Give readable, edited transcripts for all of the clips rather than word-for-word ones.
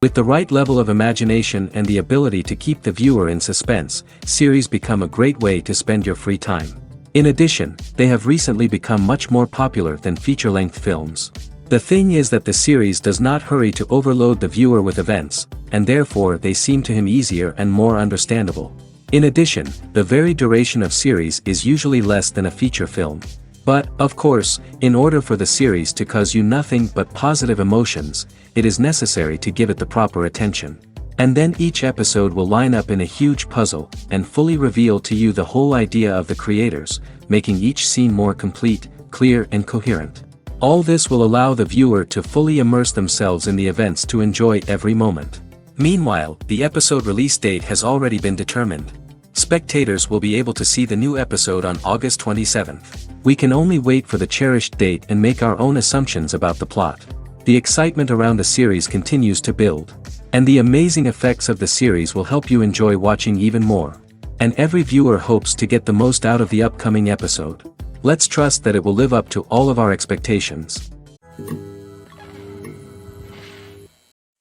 With the right level of imagination and the ability to keep the viewer in suspense, series become a great way to spend your free time. In addition, they have recently become much more popular than feature-length films. The thing is that the series does not hurry to overload the viewer with events, and therefore they seem to him easier and more understandable. In addition, the very duration of series is usually less than a feature film. But, of course, in order for the series to cause you nothing but positive emotions, it is necessary to give it the proper attention. And then each episode will line up in a huge puzzle, and fully reveal to you the whole idea of the creators, making each scene more complete, clear and coherent. All this will allow the viewer to fully immerse themselves in the events to enjoy every moment. Meanwhile, the episode release date has already been determined. Spectators will be able to see the new episode on August 27th. We can only wait for the cherished date and make our own assumptions about the plot. The excitement around the series continues to build. And the amazing effects of the series will help you enjoy watching even more. And every viewer hopes to get the most out of the upcoming episode. Let's trust that it will live up to all of our expectations.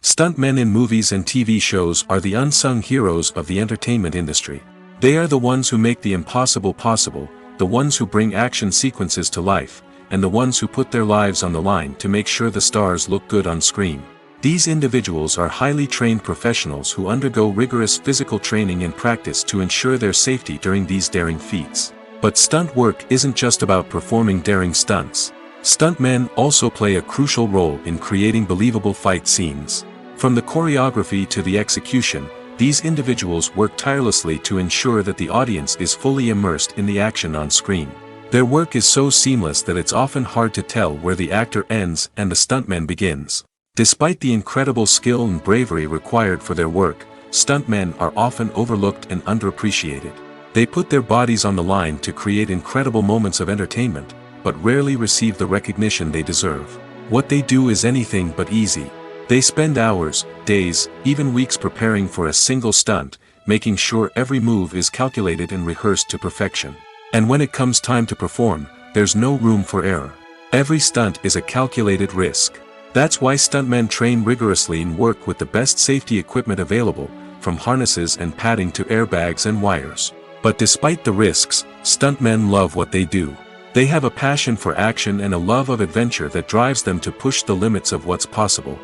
Stuntmen in movies and TV shows are the unsung heroes of the entertainment industry. They are the ones who make the impossible possible, the ones who bring action sequences to life, and the ones who put their lives on the line to make sure the stars look good on screen. These individuals are highly trained professionals who undergo rigorous physical training and practice to ensure their safety during these daring feats. But stunt work isn't just about performing daring stunts. Stuntmen also play a crucial role in creating believable fight scenes. From the choreography to the execution, these individuals work tirelessly to ensure that the audience is fully immersed in the action on screen. Their work is so seamless that it's often hard to tell where the actor ends and the stuntman begins. Despite the incredible skill and bravery required for their work, stuntmen are often overlooked and underappreciated. They put their bodies on the line to create incredible moments of entertainment, but rarely receive the recognition they deserve. What they do is anything but easy. They spend hours, days, even weeks preparing for a single stunt, making sure every move is calculated and rehearsed to perfection. And when it comes time to perform, there's no room for error. Every stunt is a calculated risk. That's why stuntmen train rigorously and work with the best safety equipment available, from harnesses and padding to airbags and wires. But despite the risks, stuntmen love what they do. They have a passion for action and a love of adventure that drives them to push the limits of what's possible.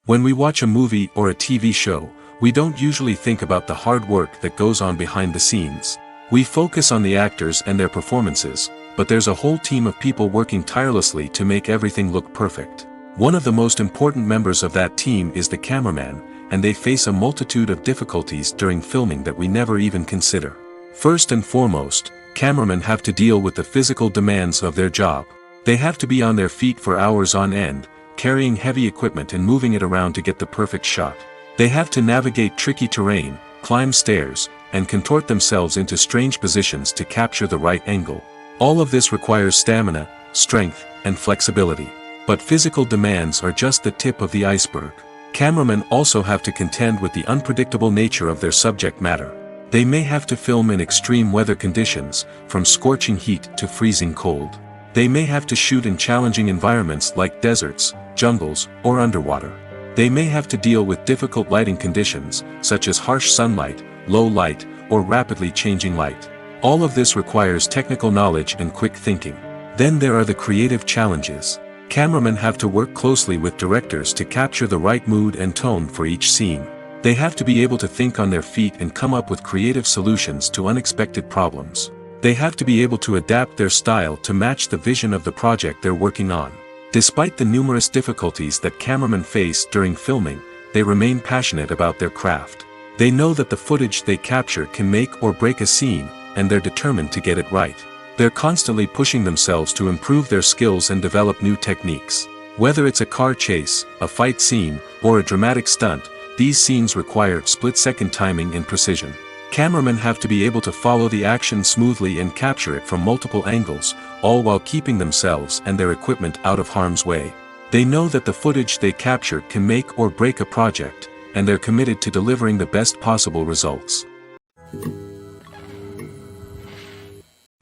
When we watch a movie or a TV show, we don't usually think about the hard work that goes on behind the scenes. We focus on the actors and their performances, but there's a whole team of people working tirelessly to make everything look perfect. One of the most important members of that team is the cameraman, and they face a multitude of difficulties during filming that we never even consider. First and foremost, cameramen have to deal with the physical demands of their job. They have to be on their feet for hours on end, carrying heavy equipment and moving it around to get the perfect shot. They have to navigate tricky terrain, climb stairs, and contort themselves into strange positions to capture the right angle. All of this requires stamina, strength, and flexibility. But physical demands are just the tip of the iceberg. Cameramen also have to contend with the unpredictable nature of their subject matter. They may have to film in extreme weather conditions, from scorching heat to freezing cold. They may have to shoot in challenging environments like deserts, jungles, or underwater. They may have to deal with difficult lighting conditions, such as harsh sunlight, low light, or rapidly changing light. All of this requires technical knowledge and quick thinking. Then there are the creative challenges. Cameramen have to work closely with directors to capture the right mood and tone for each scene. They have to be able to think on their feet and come up with creative solutions to unexpected problems. They have to be able to adapt their style to match the vision of the project they're working on. Despite the numerous difficulties that cameramen face during filming, they remain passionate about their craft. They know that the footage they capture can make or break a scene, and they're determined to get it right. They're constantly pushing themselves to improve their skills and develop new techniques. Whether it's a car chase, a fight scene, or a dramatic stunt, these scenes require split-second timing and precision. Cameramen have to be able to follow the action smoothly and capture it from multiple angles, all while keeping themselves and their equipment out of harm's way. They know that the footage they capture can make or break a project, and they're committed to delivering the best possible results.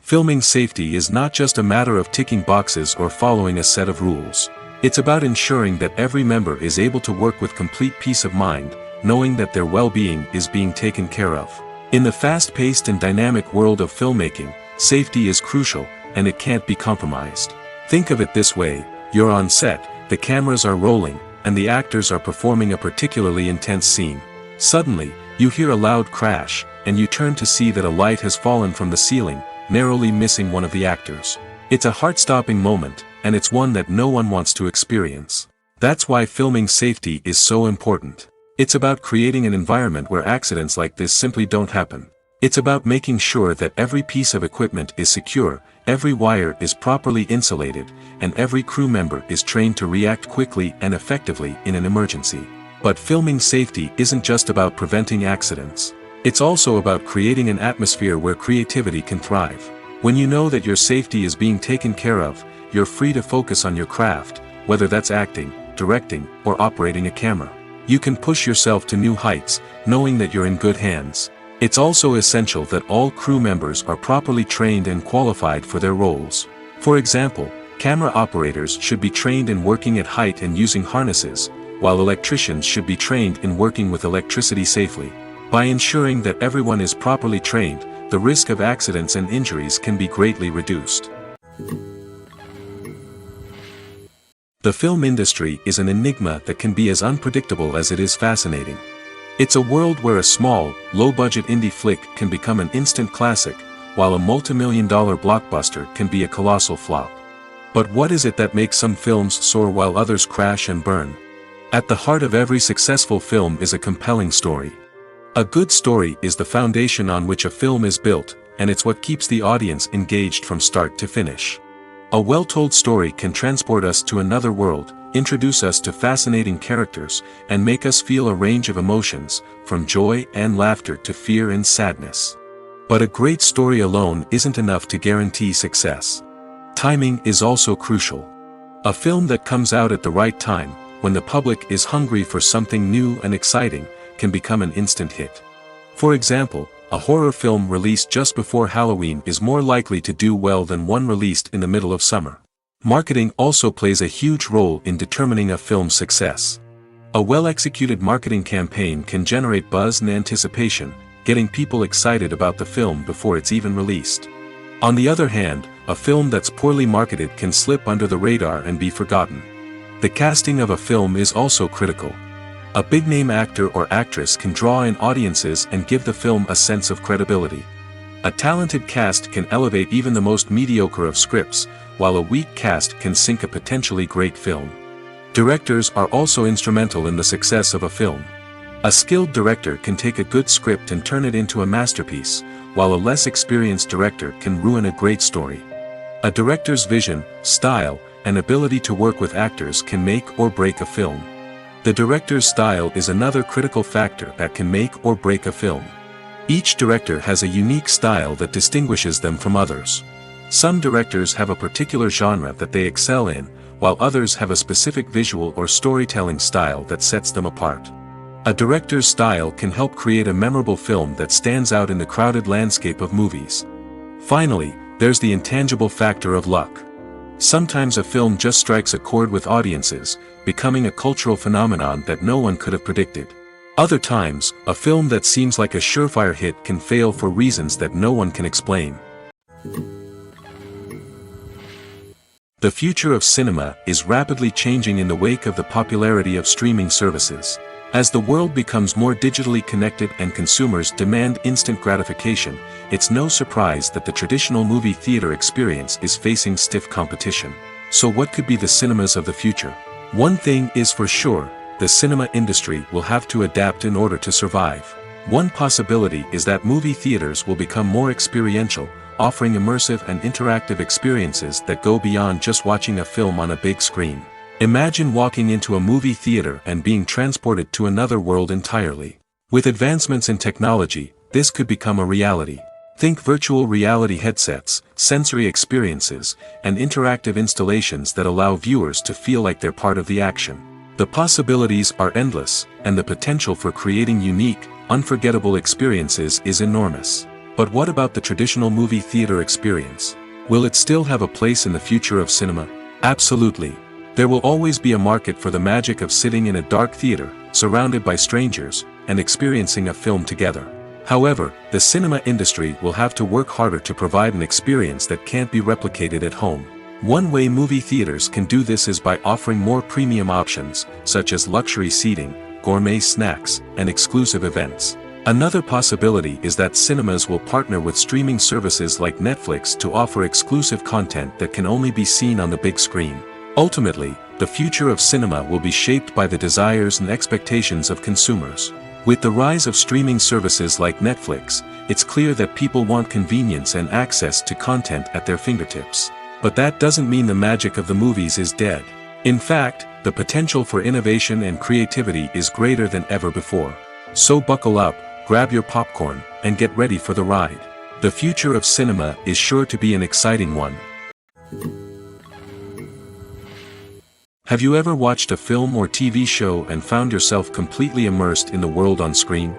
Filming safety is not just a matter of ticking boxes or following a set of rules. It's about ensuring that every member is able to work with complete peace of mind, knowing that their well-being is being taken care of. In the fast-paced and dynamic world of filmmaking, safety is crucial, and it can't be compromised. Think of it this way: you're on set, the cameras are rolling, and the actors are performing a particularly intense scene. Suddenly, you hear a loud crash, and you turn to see that a light has fallen from the ceiling, narrowly missing one of the actors. It's a heart-stopping moment, and it's one that no one wants to experience. That's why filming safety is so important. It's about creating an environment where accidents like this simply don't happen. It's about making sure that every piece of equipment is secure, every wire is properly insulated, and every crew member is trained to react quickly and effectively in an emergency. But filming safety isn't just about preventing accidents. It's also about creating an atmosphere where creativity can thrive. When you know that your safety is being taken care of, you're free to focus on your craft, whether that's acting, directing, or operating a camera. You can push yourself to new heights, knowing that you're in good hands. It's also essential that all crew members are properly trained and qualified for their roles. For example, camera operators should be trained in working at height and using harnesses, while electricians should be trained in working with electricity safely. By ensuring that everyone is properly trained, the risk of accidents and injuries can be greatly reduced. The film industry is an enigma that can be as unpredictable as it is fascinating. It's a world where a small, low-budget indie flick can become an instant classic, while a multi-million-dollar blockbuster can be a colossal flop. But what is it that makes some films soar while others crash and burn? At the heart of every successful film is a compelling story. A good story is the foundation on which a film is built, and it's what keeps the audience engaged from start to finish. A well-told story can transport us to another world, introduce us to fascinating characters, and make us feel a range of emotions, from joy and laughter to fear and sadness. But a great story alone isn't enough to guarantee success. Timing is also crucial. A film that comes out at the right time, when the public is hungry for something new and exciting, can become an instant hit. For example, a horror film released just before Halloween is more likely to do well than one released in the middle of summer. Marketing also plays a huge role in determining a film's success. A well-executed marketing campaign can generate buzz and anticipation, getting people excited about the film before it's even released. On the other hand, a film that's poorly marketed can slip under the radar and be forgotten. The casting of a film is also critical. A big-name actor or actress can draw in audiences and give the film a sense of credibility. A talented cast can elevate even the most mediocre of scripts, while a weak cast can sink a potentially great film. Directors are also instrumental in the success of a film. A skilled director can take a good script and turn it into a masterpiece, while a less experienced director can ruin a great story. A director's vision, style, and ability to work with actors can make or break a film. The director's style is another critical factor that can make or break a film. Each director has a unique style that distinguishes them from others. Some directors have a particular genre that they excel in, while others have a specific visual or storytelling style that sets them apart. A director's style can help create a memorable film that stands out in the crowded landscape of movies. Finally, there's the intangible factor of luck. Sometimes a film just strikes a chord with audiences, becoming a cultural phenomenon that no one could have predicted. Other times, a film that seems like a surefire hit can fail for reasons that no one can explain. The future of cinema is rapidly changing in the wake of the popularity of streaming services. As the world becomes more digitally connected and consumers demand instant gratification, it's no surprise that the traditional movie theater experience is facing stiff competition. So what could be the cinemas of the future? One thing is for sure, the cinema industry will have to adapt in order to survive. One possibility is that movie theaters will become more experiential, offering immersive and interactive experiences that go beyond just watching a film on a big screen. Imagine walking into a movie theater and being transported to another world entirely. With advancements in technology, this could become a reality. Think virtual reality headsets, sensory experiences, and interactive installations that allow viewers to feel like they're part of the action. The possibilities are endless, and the potential for creating unique, unforgettable experiences is enormous. But what about the traditional movie theater experience? Will it still have a place in the future of cinema? Absolutely. There will always be a market for the magic of sitting in a dark theater, surrounded by strangers, and experiencing a film together. However, the cinema industry will have to work harder to provide an experience that can't be replicated at home. One way movie theaters can do this is by offering more premium options, such as luxury seating, gourmet snacks, and exclusive events. Another possibility is that cinemas will partner with streaming services like Netflix to offer exclusive content that can only be seen on the big screen. Ultimately, the future of cinema will be shaped by the desires and expectations of consumers. With the rise of streaming services like Netflix, it's clear that people want convenience and access to content at their fingertips. But that doesn't mean the magic of the movies is dead. In fact, the potential for innovation and creativity is greater than ever before. So buckle up, grab your popcorn, and get ready for the ride. The future of cinema is sure to be an exciting one. Have you ever watched a film or TV show and found yourself completely immersed in the world on screen?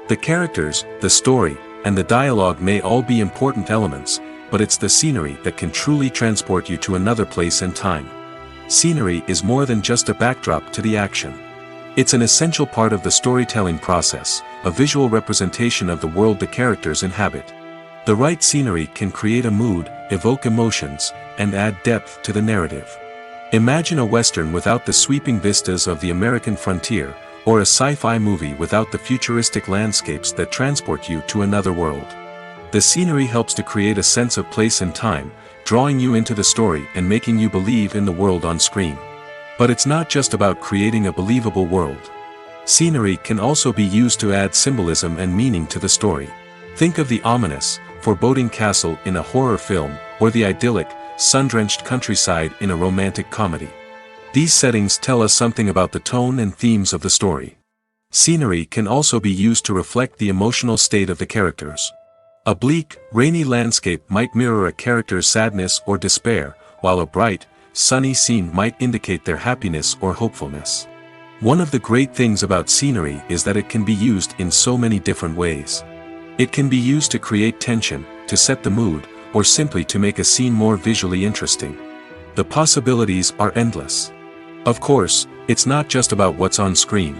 The characters, the story, and the dialogue may all be important elements, but it's the scenery that can truly transport you to another place and time. Scenery is more than just a backdrop to the action. It's an essential part of the storytelling process, a visual representation of the world the characters inhabit. The right scenery can create a mood, evoke emotions, and add depth to the narrative. Imagine a Western without the sweeping vistas of the American frontier, or a sci-fi movie without the futuristic landscapes that transport you to another world. The scenery helps to create a sense of place and time, drawing you into the story and making you believe in the world on screen. But it's not just about creating a believable world. Scenery can also be used to add symbolism and meaning to the story. Think of the ominous, foreboding castle in a horror film, or the idyllic, sun-drenched countryside in a romantic comedy. These settings tell us something about the tone and themes of the story. Scenery can also be used to reflect the emotional state of the characters. A bleak, rainy landscape might mirror a character's sadness or despair, while a bright, sunny scene might indicate their happiness or hopefulness. One of the great things about scenery is that it can be used in so many different ways. It can be used to create tension, to set the mood, or simply to make a scene more visually interesting. The possibilities are endless. Of course, it's not just about what's on screen.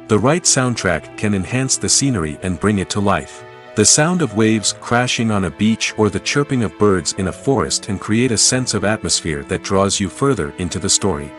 The right soundtrack can enhance the scenery and bring it to life. The sound of waves crashing on a beach or the chirping of birds in a forest can create a sense of atmosphere that draws you further into the story.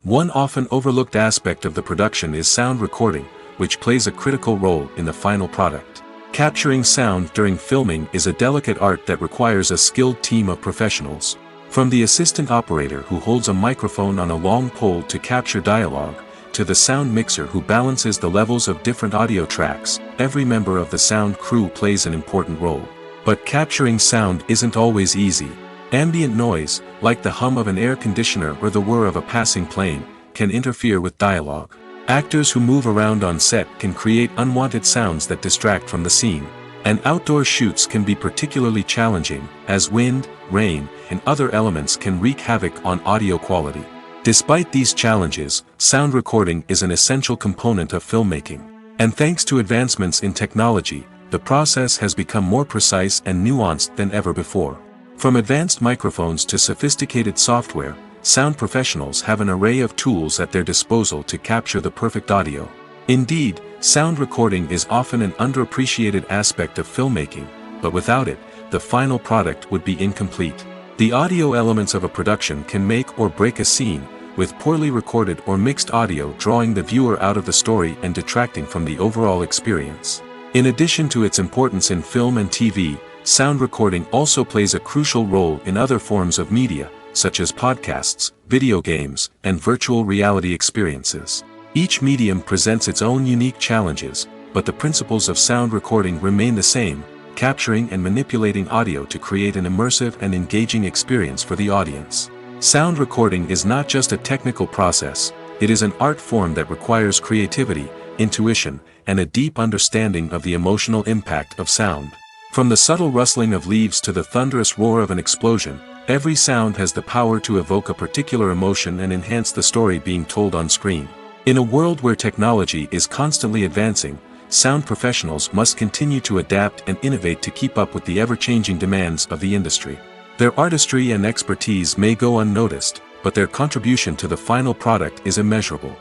One often overlooked aspect of the production is sound recording, which plays a critical role in the final product. Capturing sound during filming is a delicate art that requires a skilled team of professionals. From the assistant operator who holds a microphone on a long pole to capture dialogue, to the sound mixer who balances the levels of different audio tracks, every member of the sound crew plays an important role. But capturing sound isn't always easy. Ambient noise, like the hum of an air conditioner or the whir of a passing plane, can interfere with dialogue. Actors who move around on set can create unwanted sounds that distract from the scene. And outdoor shoots can be particularly challenging, as wind, rain, and other elements can wreak havoc on audio quality. Despite these challenges, sound recording is an essential component of filmmaking. And thanks to advancements in technology, the process has become more precise and nuanced than ever before. From advanced microphones to sophisticated software, sound professionals have an array of tools at their disposal to capture the perfect audio. Indeed, sound recording is often an underappreciated aspect of filmmaking, but without it, the final product would be incomplete. The audio elements of a production can make or break a scene, with poorly recorded or mixed audio drawing the viewer out of the story and detracting from the overall experience. In addition to its importance in film and TV, sound recording also plays a crucial role in other forms of media, such as podcasts, video games, and virtual reality experiences. Each medium presents its own unique challenges, but the principles of sound recording remain the same, capturing and manipulating audio to create an immersive and engaging experience for the audience. Sound recording is not just a technical process, it is an art form that requires creativity, intuition, and a deep understanding of the emotional impact of sound. From the subtle rustling of leaves to the thunderous roar of an explosion, every sound has the power to evoke a particular emotion and enhance the story being told on screen. In a world where technology is constantly advancing, sound professionals must continue to adapt and innovate to keep up with the ever-changing demands of the industry. Their artistry and expertise may go unnoticed, but their contribution to the final product is immeasurable.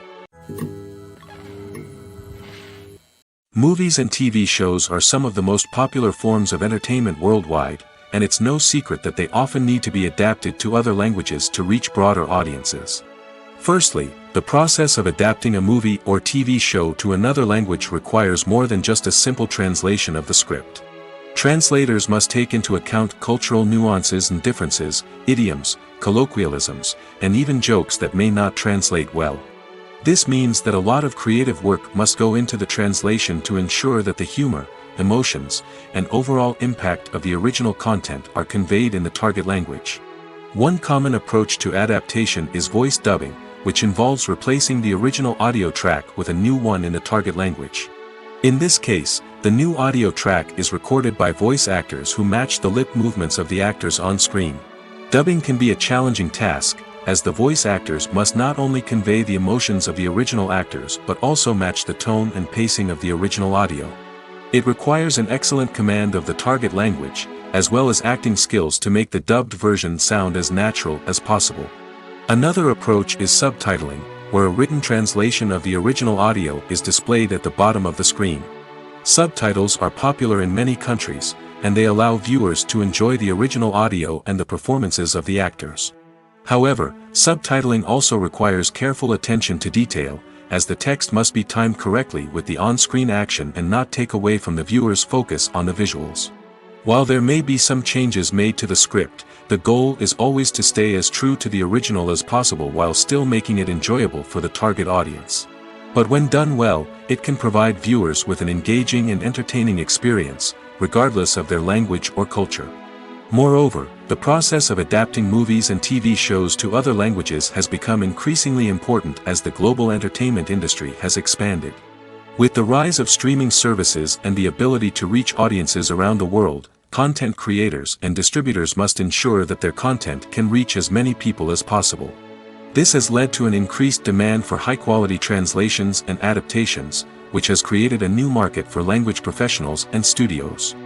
Movies and TV shows are some of the most popular forms of entertainment worldwide, and it's no secret that they often need to be adapted to other languages to reach broader audiences. Firstly, the process of adapting a movie or TV show to another language requires more than just a simple translation of the script. Translators must take into account cultural nuances and differences, idioms, colloquialisms, and even jokes that may not translate well. This means that a lot of creative work must go into the translation to ensure that the humor, emotions, and overall impact of the original content are conveyed in the target language. One common approach to adaptation is voice dubbing, which involves replacing the original audio track with a new one in the target language. In this case, the new audio track is recorded by voice actors who match the lip movements of the actors on screen. Dubbing can be a challenging task, as the voice actors must not only convey the emotions of the original actors but also match the tone and pacing of the original audio. It requires an excellent command of the target language, as well as acting skills to make the dubbed version sound as natural as possible. Another approach is subtitling, where a written translation of the original audio is displayed at the bottom of the screen. Subtitles are popular in many countries, and they allow viewers to enjoy the original audio and the performances of the actors. However, subtitling also requires careful attention to detail, as the text must be timed correctly with the on-screen action and not take away from the viewer's focus on the visuals. While there may be some changes made to the script, the goal is always to stay as true to the original as possible while still making it enjoyable for the target audience. But when done well, it can provide viewers with an engaging and entertaining experience, regardless of their language or culture. Moreover, the process of adapting movies and TV shows to other languages has become increasingly important as the global entertainment industry has expanded. With the rise of streaming services and the ability to reach audiences around the world, content creators and distributors must ensure that their content can reach as many people as possible. This has led to an increased demand for high-quality translations and adaptations, which has created a new market for language professionals and studios.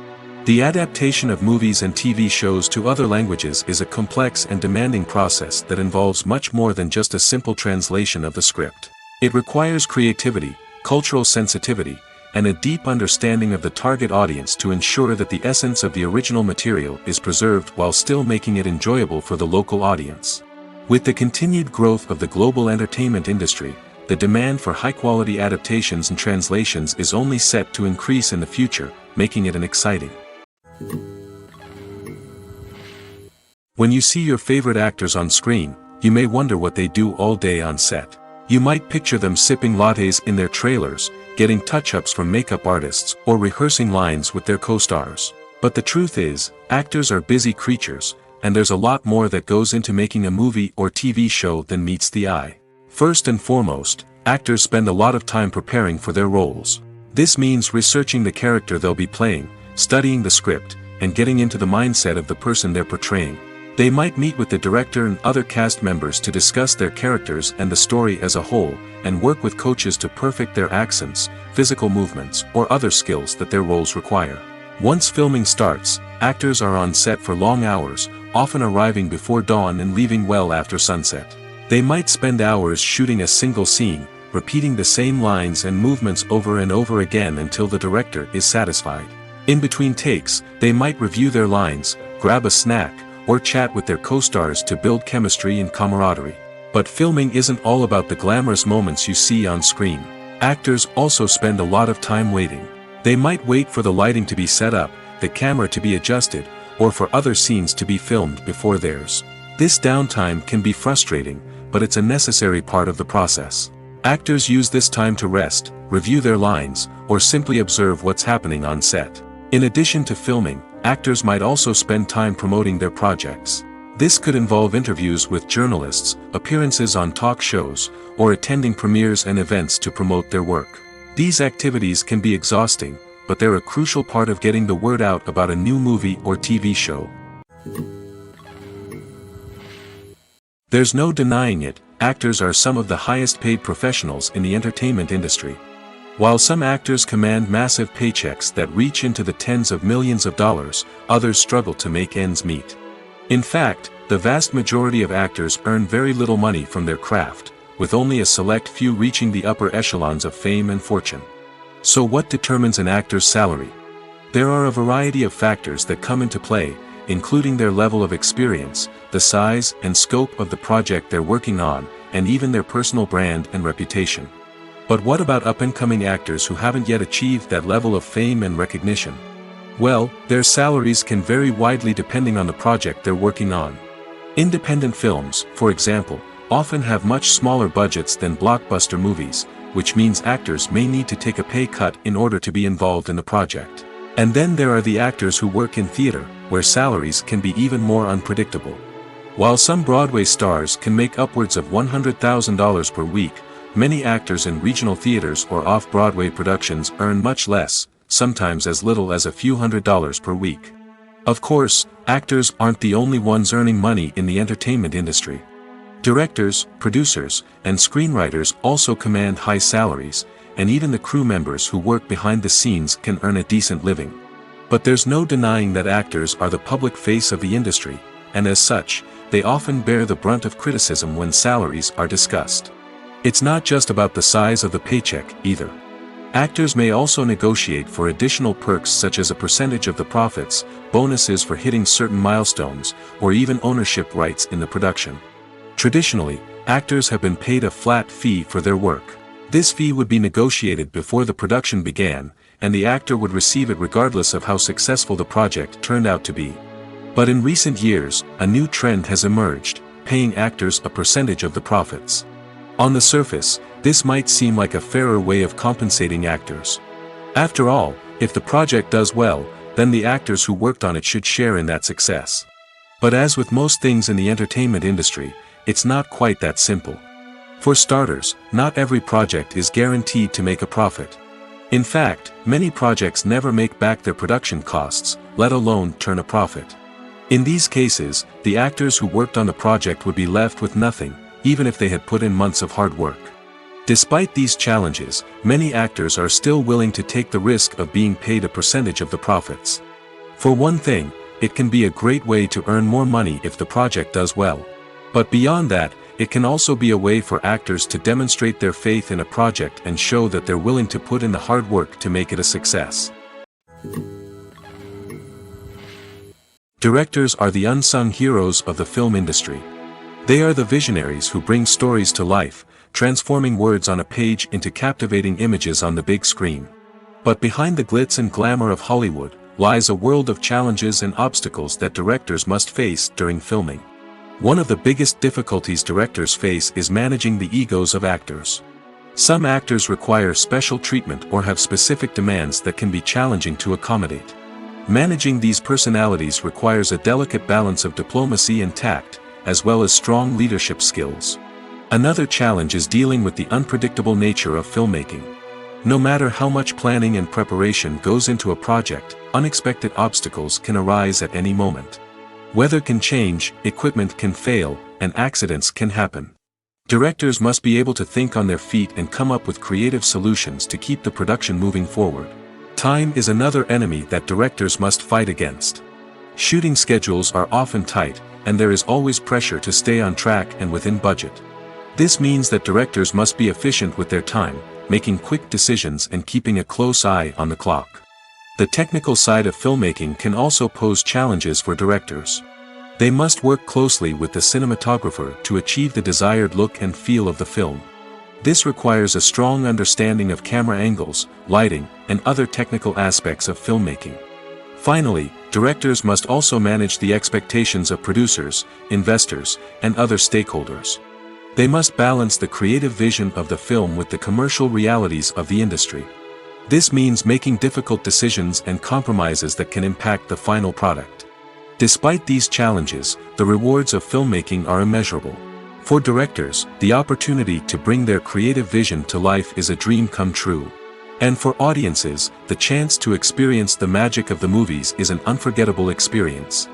The adaptation of movies and TV shows to other languages is a complex and demanding process that involves much more than just a simple translation of the script. It requires creativity, cultural sensitivity, and a deep understanding of the target audience to ensure that the essence of the original material is preserved while still making it enjoyable for the local audience. With the continued growth of the global entertainment industry, the demand for high-quality adaptations and translations is only set to increase in the future, making it an exciting. When you see your favorite actors on screen, you may wonder what they do all day on set. You might picture them sipping lattes in their trailers, getting touch-ups from makeup artists, or rehearsing lines with their co-stars. But the truth is, actors are busy creatures, and there's a lot more that goes into making a movie or TV show than meets the eye. First and foremost, actors spend a lot of time preparing for their roles. This means researching the character they'll be playing, studying the script, and getting into the mindset of the person they're portraying. They might meet with the director and other cast members to discuss their characters and the story as a whole, and work with coaches to perfect their accents, physical movements, or other skills that their roles require. Once filming starts, actors are on set for long hours, often arriving before dawn and leaving well after sunset. They might spend hours shooting a single scene, repeating the same lines and movements over and over again until the director is satisfied. In between takes, they might review their lines, grab a snack, or chat with their co-stars to build chemistry and camaraderie. But filming isn't all about the glamorous moments you see on screen. Actors also spend a lot of time waiting. They might wait for the lighting to be set up, the camera to be adjusted, or for other scenes to be filmed before theirs. This downtime can be frustrating, but it's a necessary part of the process. Actors use this time to rest, review their lines, or simply observe what's happening on set. In addition to filming, actors might also spend time promoting their projects. This could involve interviews with journalists, appearances on talk shows, or attending premieres and events to promote their work. These activities can be exhausting, but they're a crucial part of getting the word out about a new movie or TV show. There's no denying it, actors are some of the highest paid professionals in the entertainment industry. While some actors command massive paychecks that reach into the tens of millions of dollars, others struggle to make ends meet. In fact, the vast majority of actors earn very little money from their craft, with only a select few reaching the upper echelons of fame and fortune. So what determines an actor's salary? There are a variety of factors that come into play, including their level of experience, the size and scope of the project they're working on, and even their personal brand and reputation. But what about up-and-coming actors who haven't yet achieved that level of fame and recognition? Well, their salaries can vary widely depending on the project they're working on. Independent films, for example, often have much smaller budgets than blockbuster movies, which means actors may need to take a pay cut in order to be involved in the project. And then there are the actors who work in theater, where salaries can be even more unpredictable. While some Broadway stars can make upwards of $100,000 per week, many actors in regional theaters or off-Broadway productions earn much less, sometimes as little as a few $100s per week. Of course, actors aren't the only ones earning money in the entertainment industry. Directors, producers, and screenwriters also command high salaries, and even the crew members who work behind the scenes can earn a decent living. But there's no denying that actors are the public face of the industry, and as such, they often bear the brunt of criticism when salaries are discussed. It's not just about the size of the paycheck, either. Actors may also negotiate for additional perks such as a percentage of the profits, bonuses for hitting certain milestones, or even ownership rights in the production. Traditionally, actors have been paid a flat fee for their work. This fee would be negotiated before the production began, and the actor would receive it regardless of how successful the project turned out to be. But in recent years, a new trend has emerged, paying actors a percentage of the profits. On the surface, this might seem like a fairer way of compensating actors. After all, if the project does well, then the actors who worked on it should share in that success. But as with most things in the entertainment industry, it's not quite that simple. For starters, not every project is guaranteed to make a profit. In fact, many projects never make back their production costs, let alone turn a profit. In these cases, the actors who worked on the project would be left with nothing, even if they had put in months of hard work. Despite these challenges, many actors are still willing to take the risk of being paid a percentage of the profits. For one thing, it can be a great way to earn more money if the project does well. But beyond that, it can also be a way for actors to demonstrate their faith in a project and show that they're willing to put in the hard work to make it a success. Directors are the unsung heroes of the film industry. They are the visionaries who bring stories to life, transforming words on a page into captivating images on the big screen. But behind the glitz and glamour of Hollywood, lies a world of challenges and obstacles that directors must face during filming. One of the biggest difficulties directors face is managing the egos of actors. Some actors require special treatment or have specific demands that can be challenging to accommodate. Managing these personalities requires a delicate balance of diplomacy and tact, as well as strong leadership skills. Another challenge is dealing with the unpredictable nature of filmmaking. No matter how much planning and preparation goes into a project, unexpected obstacles can arise at any moment. Weather can change, equipment can fail, and accidents can happen. Directors must be able to think on their feet and come up with creative solutions to keep the production moving forward. Time is another enemy that directors must fight against. Shooting schedules are often tight, and there is always pressure to stay on track and within budget. This means that directors must be efficient with their time, making quick decisions and keeping a close eye on the clock. The technical side of filmmaking can also pose challenges for directors. They must work closely with the cinematographer to achieve the desired look and feel of the film. This requires a strong understanding of camera angles, lighting, and other technical aspects of filmmaking. Finally, directors must also manage the expectations of producers, investors, and other stakeholders. They must balance the creative vision of the film with the commercial realities of the industry. This means making difficult decisions and compromises that can impact the final product. Despite these challenges, the rewards of filmmaking are immeasurable. For directors, the opportunity to bring their creative vision to life is a dream come true. And for audiences, the chance to experience the magic of the movies is an unforgettable experience.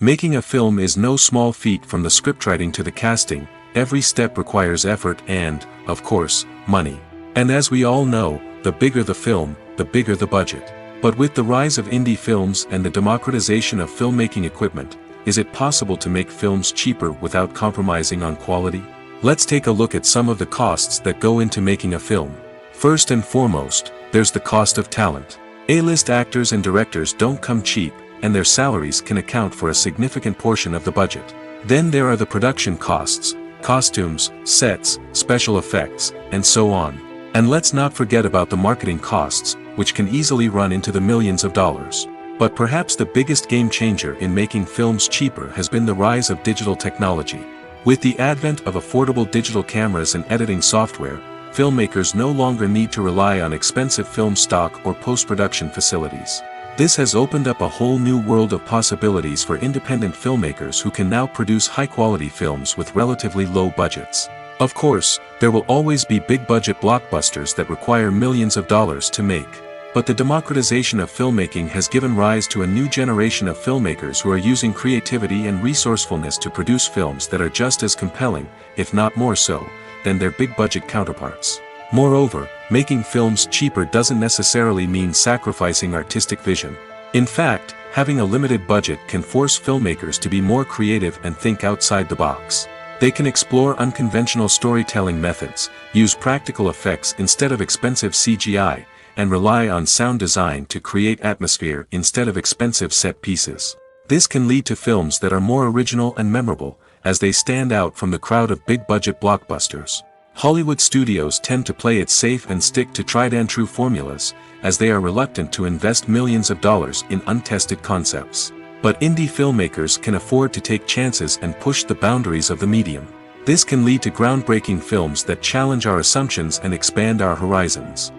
Making a film is no small feat. From the scriptwriting to the casting, every step requires effort and, of course, money. And as we all know, the bigger the film, the bigger the budget. But with the rise of indie films and the democratization of filmmaking equipment, is it possible to make films cheaper without compromising on quality? Let's take a look at some of the costs that go into making a film. First and foremost, there's the cost of talent. A-list actors and directors don't come cheap, and their salaries can account for a significant portion of the budget. Then there are the production costs, costumes, sets, special effects, and so on. And let's not forget about the marketing costs, which can easily run into the millions of dollars. But perhaps the biggest game changer in making films cheaper has been the rise of digital technology. With the advent of affordable digital cameras and editing software, filmmakers no longer need to rely on expensive film stock or post-production facilities. This has opened up a whole new world of possibilities for independent filmmakers who can now produce high-quality films with relatively low budgets. Of course, there will always be big-budget blockbusters that require millions of dollars to make. But the democratization of filmmaking has given rise to a new generation of filmmakers who are using creativity and resourcefulness to produce films that are just as compelling, if not more so, than their big-budget counterparts. Moreover, making films cheaper doesn't necessarily mean sacrificing artistic vision. In fact, having a limited budget can force filmmakers to be more creative and think outside the box. They can explore unconventional storytelling methods, use practical effects instead of expensive CGI, and rely on sound design to create atmosphere instead of expensive set pieces. This can lead to films that are more original and memorable, as they stand out from the crowd of big-budget blockbusters. Hollywood studios tend to play it safe and stick to tried-and-true formulas, as they are reluctant to invest millions of dollars in untested concepts. But indie filmmakers can afford to take chances and push the boundaries of the medium. This can lead to groundbreaking films that challenge our assumptions and expand our horizons.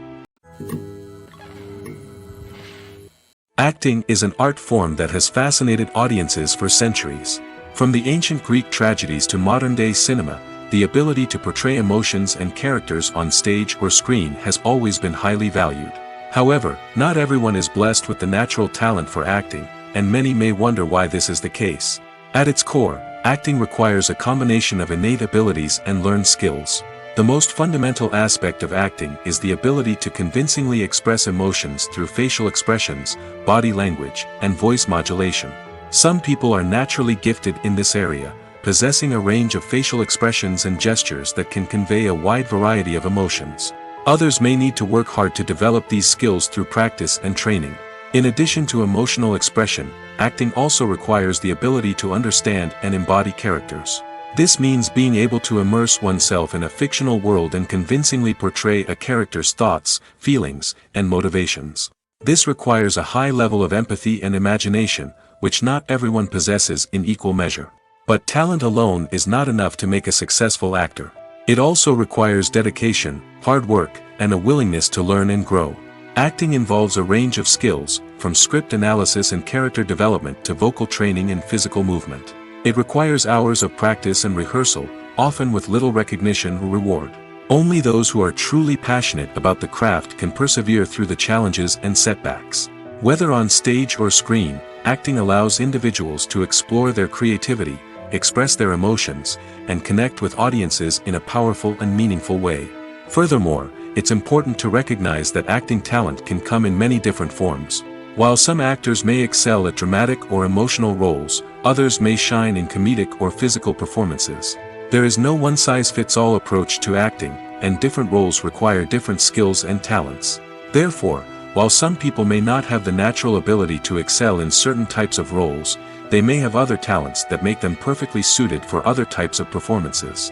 Acting is an art form that has fascinated audiences for centuries. From the ancient Greek tragedies to modern-day cinema, the ability to portray emotions and characters on stage or screen has always been highly valued. However, not everyone is blessed with the natural talent for acting, and many may wonder why this is the case. At its core, acting requires a combination of innate abilities and learned skills. The most fundamental aspect of acting is the ability to convincingly express emotions through facial expressions, body language, and voice modulation. Some people are naturally gifted in this area, possessing a range of facial expressions and gestures that can convey a wide variety of emotions. Others may need to work hard to develop these skills through practice and training. In addition to emotional expression, acting also requires the ability to understand and embody characters. This means being able to immerse oneself in a fictional world and convincingly portray a character's thoughts, feelings, and motivations. This requires a high level of empathy and imagination, which not everyone possesses in equal measure. But talent alone is not enough to make a successful actor. It also requires dedication, hard work, and a willingness to learn and grow. Acting involves a range of skills, from script analysis and character development to vocal training and physical movement. It requires hours of practice and rehearsal, often with little recognition or reward. Only those who are truly passionate about the craft can persevere through the challenges and setbacks. Whether on stage or screen, acting allows individuals to explore their creativity, express their emotions, and connect with audiences in a powerful and meaningful way. Furthermore, it's important to recognize that acting talent can come in many different forms. While some actors may excel at dramatic or emotional roles, others may shine in comedic or physical performances. There is no one-size-fits-all approach to acting, and different roles require different skills and talents. Therefore, while some people may not have the natural ability to excel in certain types of roles, they may have other talents that make them perfectly suited for other types of performances.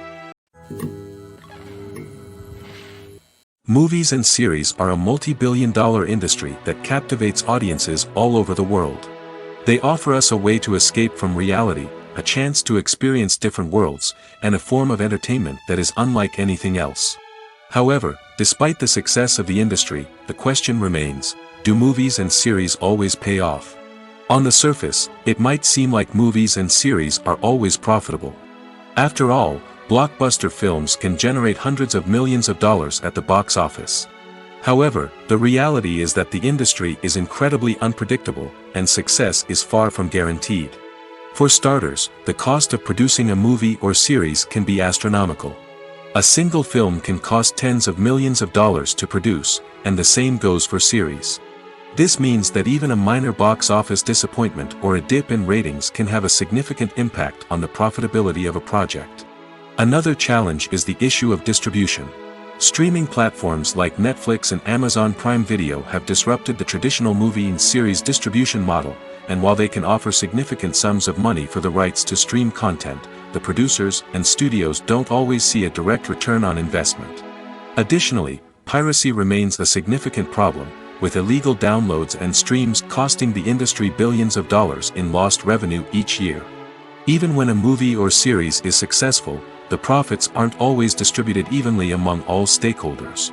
Movies and series are a multi-billion-dollar industry that captivates audiences all over the world. They offer us a way to escape from reality, a chance to experience different worlds, and a form of entertainment that is unlike anything else. However, despite the success of the industry, the question remains, do movies and series always pay off? On the surface, it might seem like movies and series are always profitable. After all, blockbuster films can generate hundreds of millions of dollars at the box office. However, the reality is that the industry is incredibly unpredictable, and success is far from guaranteed. For starters, the cost of producing a movie or series can be astronomical. A single film can cost tens of millions of dollars to produce, and the same goes for series. This means that even a minor box office disappointment or a dip in ratings can have a significant impact on the profitability of a project. Another challenge is the issue of distribution. Streaming platforms like Netflix and Amazon Prime Video have disrupted the traditional movie and series distribution model, and while they can offer significant sums of money for the rights to stream content, the producers and studios don't always see a direct return on investment. Additionally, piracy remains a significant problem, with illegal downloads and streams costing the industry billions of dollars in lost revenue each year. Even when a movie or series is successful, the profits aren't always distributed evenly among all stakeholders.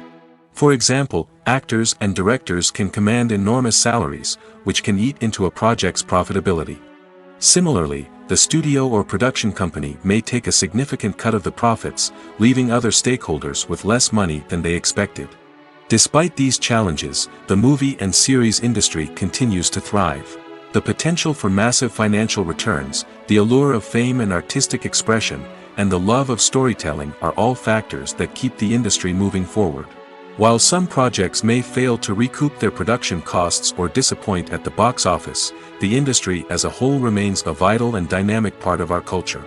For example, actors and directors can command enormous salaries, which can eat into a project's profitability. Similarly, the studio or production company may take a significant cut of the profits, leaving other stakeholders with less money than they expected. Despite these challenges, the movie and series industry continues to thrive. The potential for massive financial returns, the allure of fame and artistic expression, and the love of storytelling are all factors that keep the industry moving forward. While some projects may fail to recoup their production costs or disappoint at the box office, the industry as a whole remains a vital and dynamic part of our culture.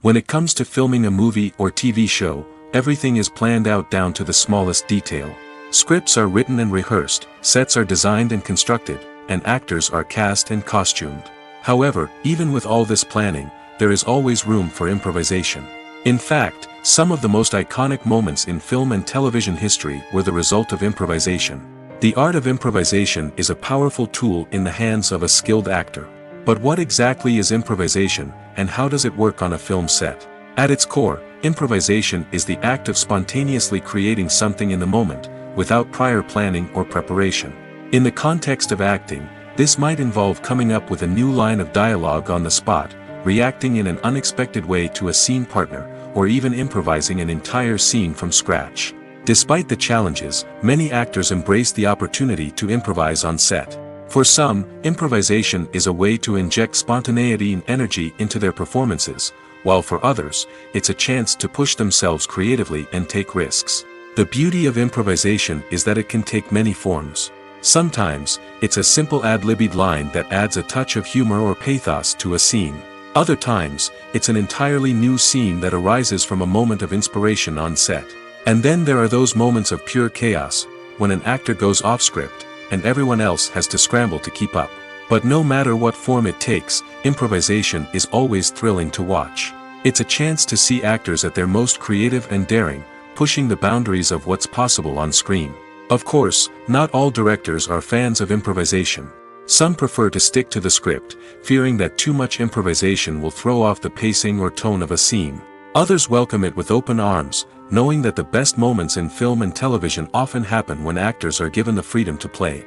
When it comes to filming a movie or TV show, everything is planned out down to the smallest detail. Scripts are written and rehearsed, sets are designed and constructed, and actors are cast and costumed. However, even with all this planning, there is always room for improvisation. In fact, some of the most iconic moments in film and television history were the result of improvisation. The art of improvisation is a powerful tool in the hands of a skilled actor. But what exactly is improvisation, and how does it work on a film set? At its core, improvisation is the act of spontaneously creating something in the moment, without prior planning or preparation. In the context of acting, this might involve coming up with a new line of dialogue on the spot, reacting in an unexpected way to a scene partner, or even improvising an entire scene from scratch. Despite the challenges, many actors embrace the opportunity to improvise on set. For some, improvisation is a way to inject spontaneity and energy into their performances, while for others, it's a chance to push themselves creatively and take risks. The beauty of improvisation is that it can take many forms. Sometimes, it's a simple ad-libbed line that adds a touch of humor or pathos to a scene. Other times, it's an entirely new scene that arises from a moment of inspiration on set. And then there are those moments of pure chaos, when an actor goes off script, and everyone else has to scramble to keep up. But no matter what form it takes, improvisation is always thrilling to watch. It's a chance to see actors at their most creative and daring, pushing the boundaries of what's possible on screen. Of course, not all directors are fans of improvisation. Some prefer to stick to the script, fearing that too much improvisation will throw off the pacing or tone of a scene. Others welcome it with open arms, knowing that the best moments in film and television often happen when actors are given the freedom to play.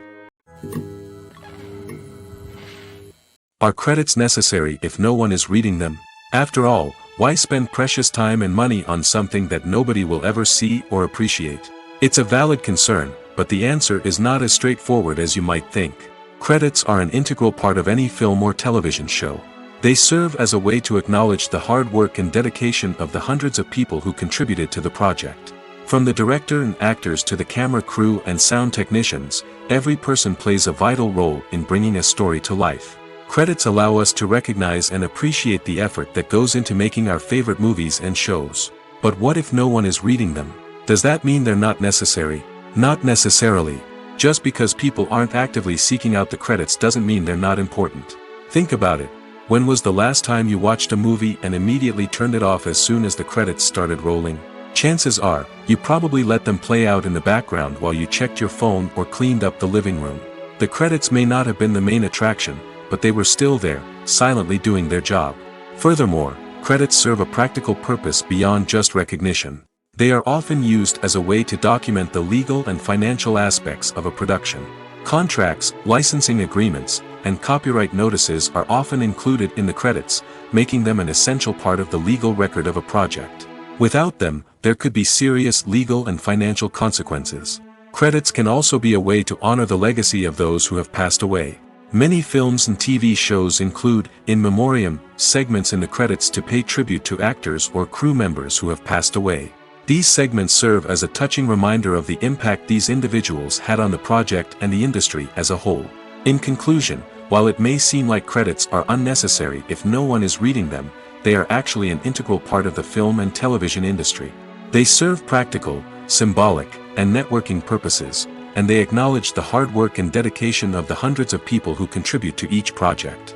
Are credits necessary if no one is reading them? After all, why spend precious time and money on something that nobody will ever see or appreciate? It's a valid concern, but the answer is not as straightforward as you might think. Credits are an integral part of any film or television show. They serve as a way to acknowledge the hard work and dedication of the hundreds of people who contributed to the project. From the director and actors to the camera crew and sound technicians, every person plays a vital role in bringing a story to life. Credits allow us to recognize and appreciate the effort that goes into making our favorite movies and shows. But what if no one is reading them? Does that mean they're not necessary? Not necessarily. Just because people aren't actively seeking out the credits doesn't mean they're not important. Think about it. When was the last time you watched a movie and immediately turned it off as soon as the credits started rolling? Chances are, you probably let them play out in the background while you checked your phone or cleaned up the living room. The credits may not have been the main attraction, but they were still there, silently doing their job. Furthermore, credits serve a practical purpose beyond just recognition. They are often used as a way to document the legal and financial aspects of a production. Contracts, licensing agreements, and copyright notices are often included in the credits, making them an essential part of the legal record of a project. Without them, there could be serious legal and financial consequences. Credits can also be a way to honor the legacy of those who have passed away. Many films and TV shows include, in memoriam, segments in the credits to pay tribute to actors or crew members who have passed away. These segments serve as a touching reminder of the impact these individuals had on the project and the industry as a whole. In conclusion, while it may seem like credits are unnecessary if no one is reading them, they are actually an integral part of the film and television industry. They serve practical, symbolic, and networking purposes, and they acknowledge the hard work and dedication of the hundreds of people who contribute to each project.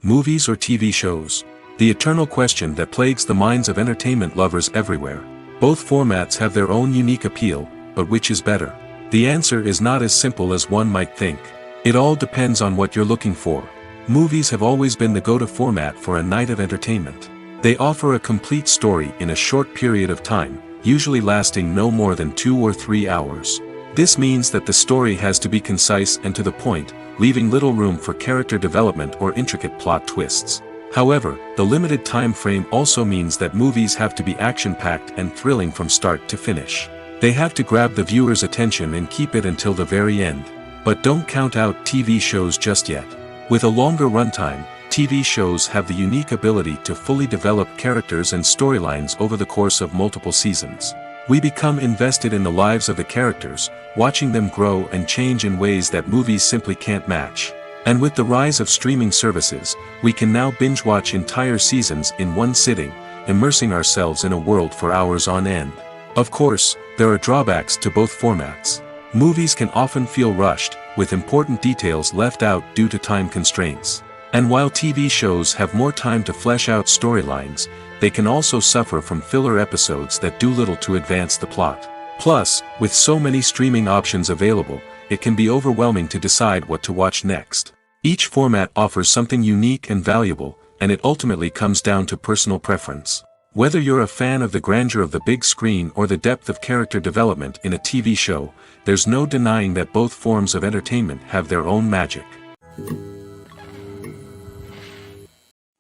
Movies or TV shows? The eternal question that plagues the minds of entertainment lovers everywhere. Both formats have their own unique appeal, but which is better? The answer is not as simple as one might think. It all depends on what you're looking for. Movies have always been the go-to format for a night of entertainment. They offer a complete story in a short period of time, usually lasting no more than 2 or 3 hours. This means that the story has to be concise and to the point, leaving little room for character development or intricate plot twists. However, the limited time frame also means that movies have to be action-packed and thrilling from start to finish. They have to grab the viewer's attention and keep it until the very end. But don't count out TV shows just yet. With a longer runtime, TV shows have the unique ability to fully develop characters and storylines over the course of multiple seasons. We become invested in the lives of the characters, watching them grow and change in ways that movies simply can't match. And with the rise of streaming services, we can now binge-watch entire seasons in one sitting, immersing ourselves in a world for hours on end. Of course, there are drawbacks to both formats. Movies can often feel rushed, with important details left out due to time constraints. And while TV shows have more time to flesh out storylines, they can also suffer from filler episodes that do little to advance the plot. Plus, with so many streaming options available, it can be overwhelming to decide what to watch next. Each format offers something unique and valuable, and it ultimately comes down to personal preference. Whether you're a fan of the grandeur of the big screen or the depth of character development in a TV show, there's no denying that both forms of entertainment have their own magic.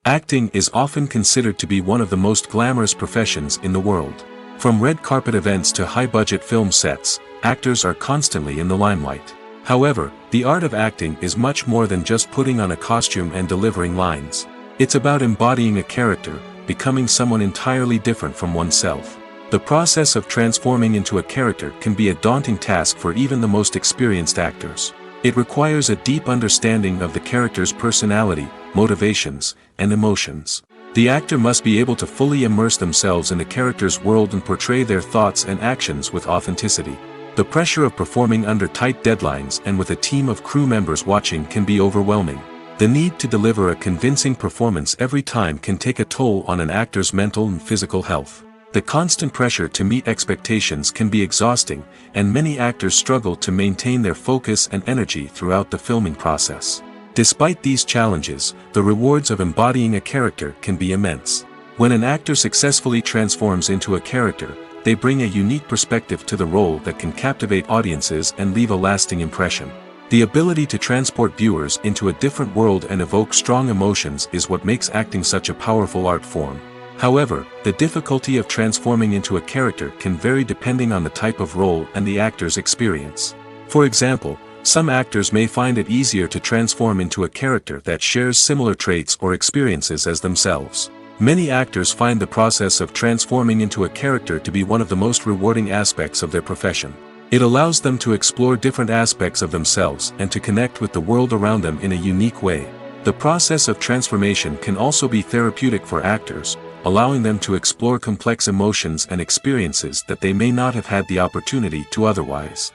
Acting is often considered to be one of the most glamorous professions in the world. From red carpet events to high-budget film sets, actors are constantly in the limelight. However, the art of acting is much more than just putting on a costume and delivering lines. It's about embodying a character, becoming someone entirely different from oneself. The process of transforming into a character can be a daunting task for even the most experienced actors. It requires a deep understanding of the character's personality, motivations, and emotions. The actor must be able to fully immerse themselves in the character's world and portray their thoughts and actions with authenticity. The pressure of performing under tight deadlines and with a team of crew members watching can be overwhelming. The need to deliver a convincing performance every time can take a toll on an actor's mental and physical health. The constant pressure to meet expectations can be exhausting, and many actors struggle to maintain their focus and energy throughout the filming process. Despite these challenges, the rewards of embodying a character can be immense. When an actor successfully transforms into a character, they bring a unique perspective to the role that can captivate audiences and leave a lasting impression. The ability to transport viewers into a different world and evoke strong emotions is what makes acting such a powerful art form. However, the difficulty of transforming into a character can vary depending on the type of role and the actor's experience. For example, some actors may find it easier to transform into a character that shares similar traits or experiences as themselves. Many actors find the process of transforming into a character to be one of the most rewarding aspects of their profession. It allows them to explore different aspects of themselves and to connect with the world around them in a unique way. The process of transformation can also be therapeutic for actors, allowing them to explore complex emotions and experiences that they may not have had the opportunity to otherwise.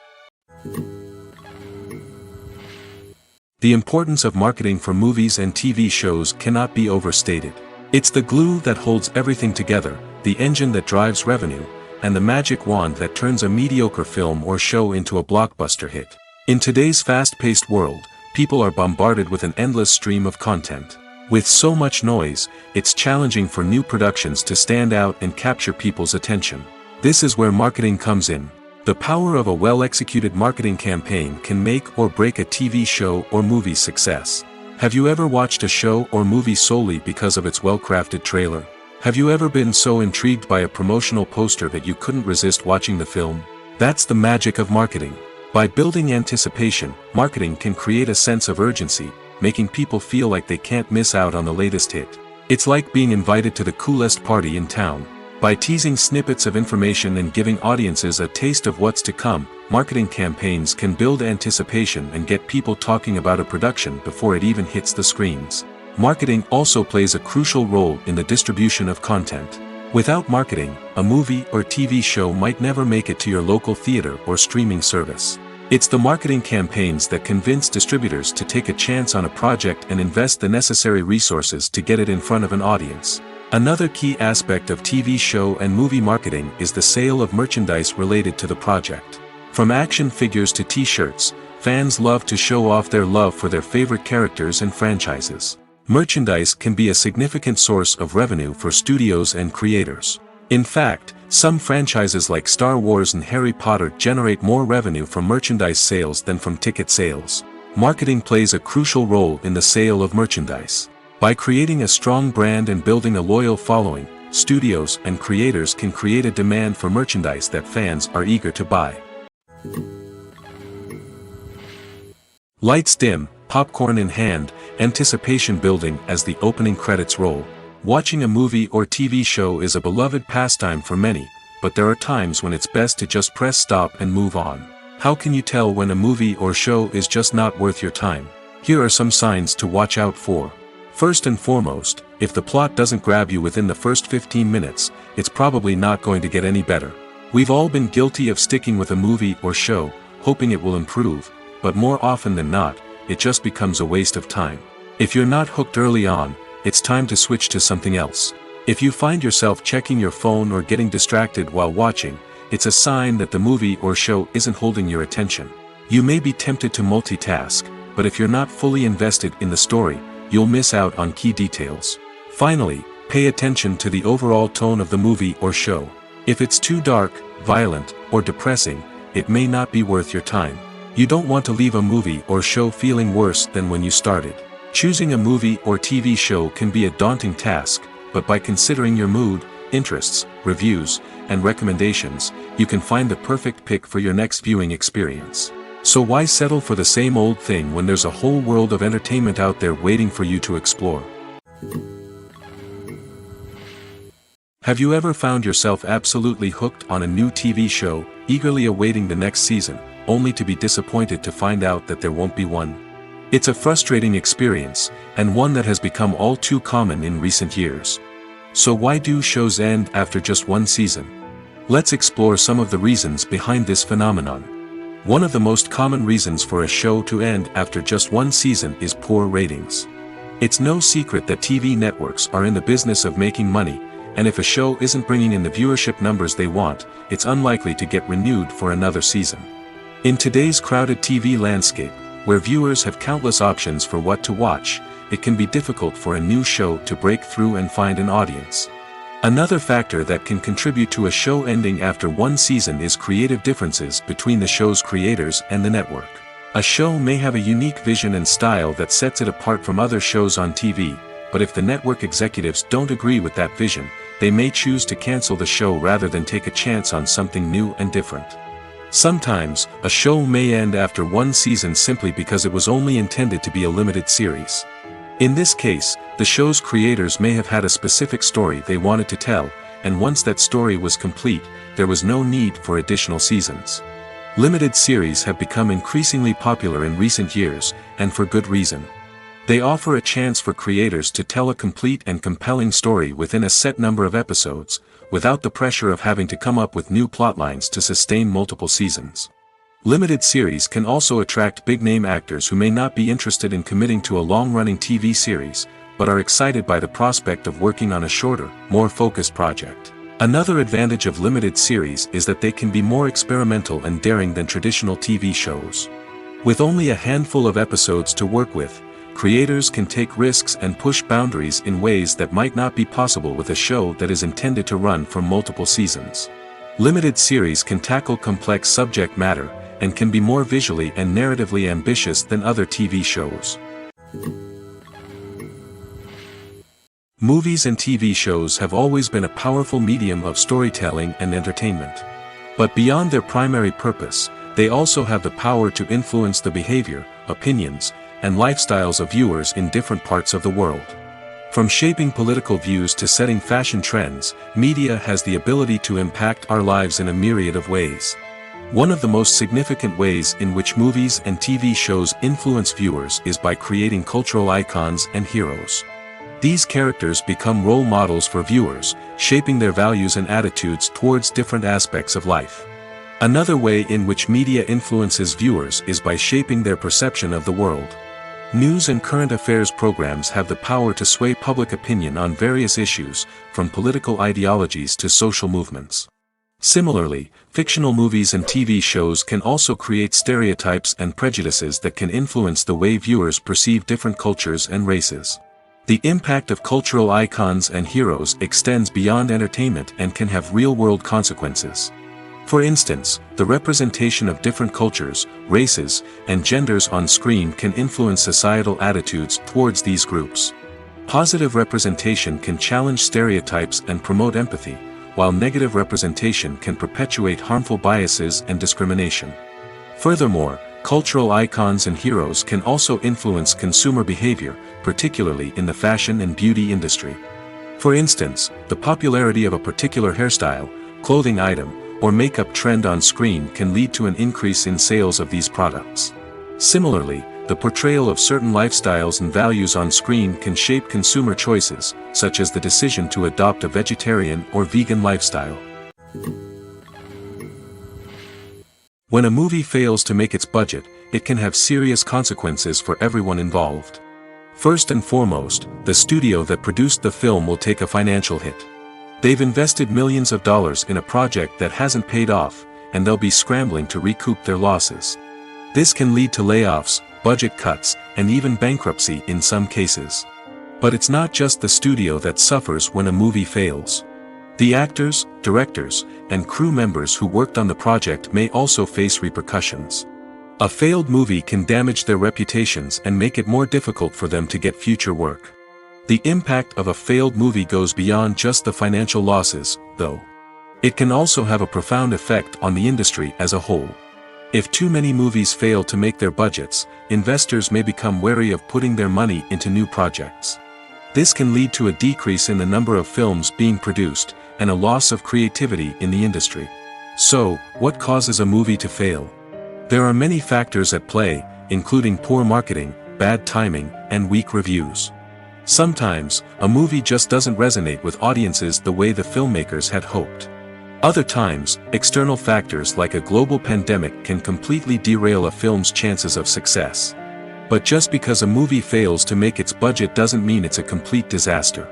The importance of marketing for movies and TV shows cannot be overstated. It's the glue that holds everything together, the engine that drives revenue, and the magic wand that turns a mediocre film or show into a blockbuster hit. In today's fast-paced world, people are bombarded with an endless stream of content. With so much noise, it's challenging for new productions to stand out and capture people's attention. This is where marketing comes in. The power of a well-executed marketing campaign can make or break a TV show or movie's success. Have you ever watched a show or movie solely because of its well-crafted trailer? Have you ever been so intrigued by a promotional poster that you couldn't resist watching the film? That's the magic of marketing. By building anticipation, marketing can create a sense of urgency, making people feel like they can't miss out on the latest hit. It's like being invited to the coolest party in town. By teasing snippets of information and giving audiences a taste of what's to come, marketing campaigns can build anticipation and get people talking about a production before it even hits the screens. Marketing also plays a crucial role in the distribution of content. Without marketing, a movie or TV show might never make it to your local theater or streaming service. It's the marketing campaigns that convince distributors to take a chance on a project and invest the necessary resources to get it in front of an audience. Another key aspect of TV show and movie marketing is the sale of merchandise related to the project. From action figures to t-shirts, fans love to show off their love for their favorite characters and franchises. Merchandise can be a significant source of revenue for studios and creators. In fact, some franchises like Star Wars and Harry Potter generate more revenue from merchandise sales than from ticket sales. Marketing plays a crucial role in the sale of merchandise. By creating a strong brand and building a loyal following, studios and creators can create a demand for merchandise that fans are eager to buy. Lights dim, popcorn in hand, anticipation building as the opening credits roll. Watching a movie or TV show is a beloved pastime for many, but there are times when it's best to just press stop and move on. How can you tell when a movie or show is just not worth your time? Here are some signs to watch out for. First and foremost, if the plot doesn't grab you within the first 15 minutes, it's probably not going to get any better. We've all been guilty of sticking with a movie or show, hoping it will improve, but more often than not, it just becomes a waste of time. If you're not hooked early on, it's time to switch to something else. If you find yourself checking your phone or getting distracted while watching, it's a sign that the movie or show isn't holding your attention. You may be tempted to multitask, but if you're not fully invested in the story, you'll miss out on key details. Finally, pay attention to the overall tone of the movie or show. If it's too dark, violent, or depressing, it may not be worth your time. You don't want to leave a movie or show feeling worse than when you started. Choosing a movie or TV show can be a daunting task, but by considering your mood, interests, reviews, and recommendations, you can find the perfect pick for your next viewing experience. So why settle for the same old thing when there's a whole world of entertainment out there waiting for you to explore? Have you ever found yourself absolutely hooked on a new TV show, eagerly awaiting the next season, only to be disappointed to find out that there won't be one? It's a frustrating experience, and one that has become all too common in recent years. So why do shows end after just one season? Let's explore some of the reasons behind this phenomenon. One of the most common reasons for a show to end after just one season is poor ratings. It's no secret that TV networks are in the business of making money, and if a show isn't bringing in the viewership numbers they want, it's unlikely to get renewed for another season. In today's crowded TV landscape, where viewers have countless options for what to watch, it can be difficult for a new show to break through and find an audience. Another factor that can contribute to a show ending after one season is creative differences between the show's creators and the network. A show may have a unique vision and style that sets it apart from other shows on TV, but if the network executives don't agree with that vision, they may choose to cancel the show rather than take a chance on something new and different. Sometimes, a show may end after one season simply because it was only intended to be a limited series. In this case, the show's creators may have had a specific story they wanted to tell, and once that story was complete, there was no need for additional seasons. Limited series have become increasingly popular in recent years, and for good reason. They offer a chance for creators to tell a complete and compelling story within a set number of episodes, without the pressure of having to come up with new plotlines to sustain multiple seasons. Limited series can also attract big-name actors who may not be interested in committing to a long-running TV series, but are excited by the prospect of working on a shorter, more focused project. Another advantage of limited series is that they can be more experimental and daring than traditional TV shows. With only a handful of episodes to work with, creators can take risks and push boundaries in ways that might not be possible with a show that is intended to run for multiple seasons. Limited series can tackle complex subject matter, and can be more visually and narratively ambitious than other TV shows. Movies and TV shows have always been a powerful medium of storytelling and entertainment. But beyond their primary purpose, they also have the power to influence the behavior, opinions, and lifestyles of viewers in different parts of the world. From shaping political views to setting fashion trends, media has the ability to impact our lives in a myriad of ways. One of the most significant ways in which movies and TV shows influence viewers is by creating cultural icons and heroes. These characters become role models for viewers, shaping their values and attitudes towards different aspects of life. Another way in which media influences viewers is by shaping their perception of the world. News and current affairs programs have the power to sway public opinion on various issues, from political ideologies to social movements. Similarly, fictional movies and TV shows can also create stereotypes and prejudices that can influence the way viewers perceive different cultures and races. The impact of cultural icons and heroes extends beyond entertainment and can have real-world consequences. For instance, the representation of different cultures, races, and genders on screen can influence societal attitudes towards these groups. Positive representation can challenge stereotypes and promote empathy, while negative representation can perpetuate harmful biases and discrimination. Furthermore, cultural icons and heroes can also influence consumer behavior, particularly in the fashion and beauty industry. For instance, the popularity of a particular hairstyle, clothing item, or makeup trend on screen can lead to an increase in sales of these products. Similarly, the portrayal of certain lifestyles and values on screen can shape consumer choices, such as the decision to adopt a vegetarian or vegan lifestyle. When a movie fails to make its budget, it can have serious consequences for everyone involved. First and foremost, the studio that produced the film will take a financial hit. They've invested millions of dollars in a project that hasn't paid off, and they'll be scrambling to recoup their losses. This can lead to layoffs, budget cuts, and even bankruptcy in some cases. But it's not just the studio that suffers when a movie fails. The actors, directors, and crew members who worked on the project may also face repercussions. A failed movie can damage their reputations and make it more difficult for them to get future work. The impact of a failed movie goes beyond just the financial losses, though. It can also have a profound effect on the industry as a whole. If too many movies fail to make their budgets, investors may become wary of putting their money into new projects. This can lead to a decrease in the number of films being produced, and a loss of creativity in the industry. So, what causes a movie to fail? There are many factors at play, including poor marketing, bad timing, and weak reviews. Sometimes, a movie just doesn't resonate with audiences the way the filmmakers had hoped. Other times, external factors like a global pandemic can completely derail a film's chances of success. But just because a movie fails to make its budget doesn't mean it's a complete disaster.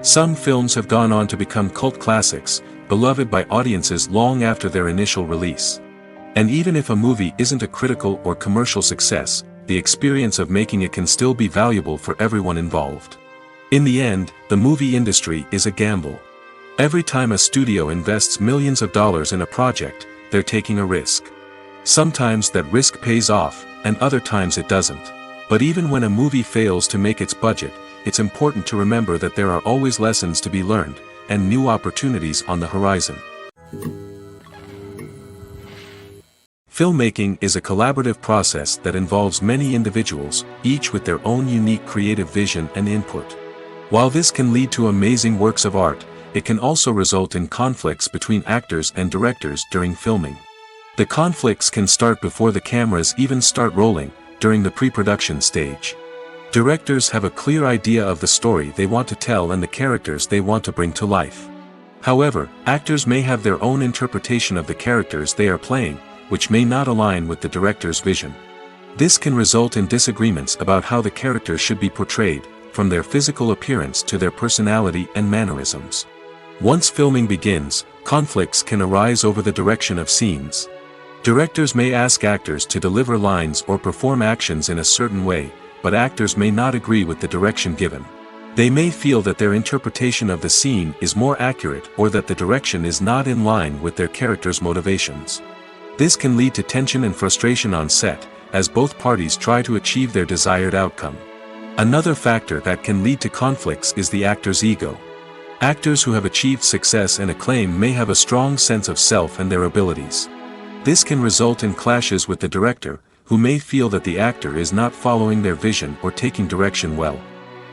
Some films have gone on to become cult classics, beloved by audiences long after their initial release. And even if a movie isn't a critical or commercial success, the experience of making it can still be valuable for everyone involved. In the end, the movie industry is a gamble. Every time a studio invests millions of dollars in a project, they're taking a risk. Sometimes that risk pays off, and other times it doesn't. But even when a movie fails to make its budget, it's important to remember that there are always lessons to be learned, and new opportunities on the horizon. Filmmaking is a collaborative process that involves many individuals, each with their own unique creative vision and input. While this can lead to amazing works of art, it can also result in conflicts between actors and directors during filming. The conflicts can start before the cameras even start rolling, during the pre-production stage. Directors have a clear idea of the story they want to tell and the characters they want to bring to life. However, actors may have their own interpretation of the characters they are playing, which may not align with the director's vision. This can result in disagreements about how the characters should be portrayed, from their physical appearance to their personality and mannerisms. Once filming begins, conflicts can arise over the direction of scenes. Directors may ask actors to deliver lines or perform actions in a certain way, but actors may not agree with the direction given. They may feel that their interpretation of the scene is more accurate or that the direction is not in line with their character's motivations. This can lead to tension and frustration on set, as both parties try to achieve their desired outcome. Another factor that can lead to conflicts is the actor's ego. Actors who have achieved success and acclaim may have a strong sense of self and their abilities. This can result in clashes with the director, who may feel that the actor is not following their vision or taking direction well.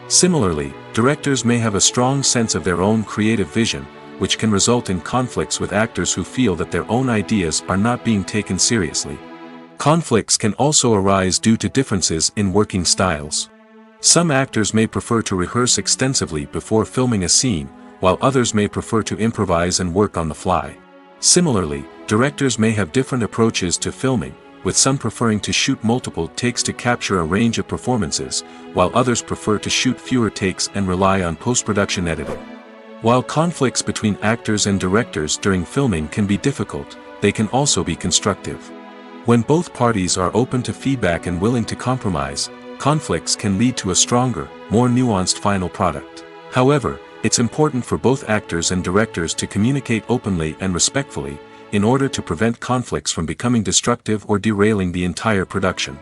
Similarly, directors may have a strong sense of their own creative vision, which can result in conflicts with actors who feel that their own ideas are not being taken seriously. Conflicts can also arise due to differences in working styles. Some actors may prefer to rehearse extensively before filming a scene, while others may prefer to improvise and work on the fly. Similarly, directors may have different approaches to filming, with some preferring to shoot multiple takes to capture a range of performances, while others prefer to shoot fewer takes and rely on post-production editing. While conflicts between actors and directors during filming can be difficult, they can also be constructive. When both parties are open to feedback and willing to compromise, conflicts can lead to a stronger, more nuanced final product. However, it's important for both actors and directors to communicate openly and respectfully, in order to prevent conflicts from becoming destructive or derailing the entire production.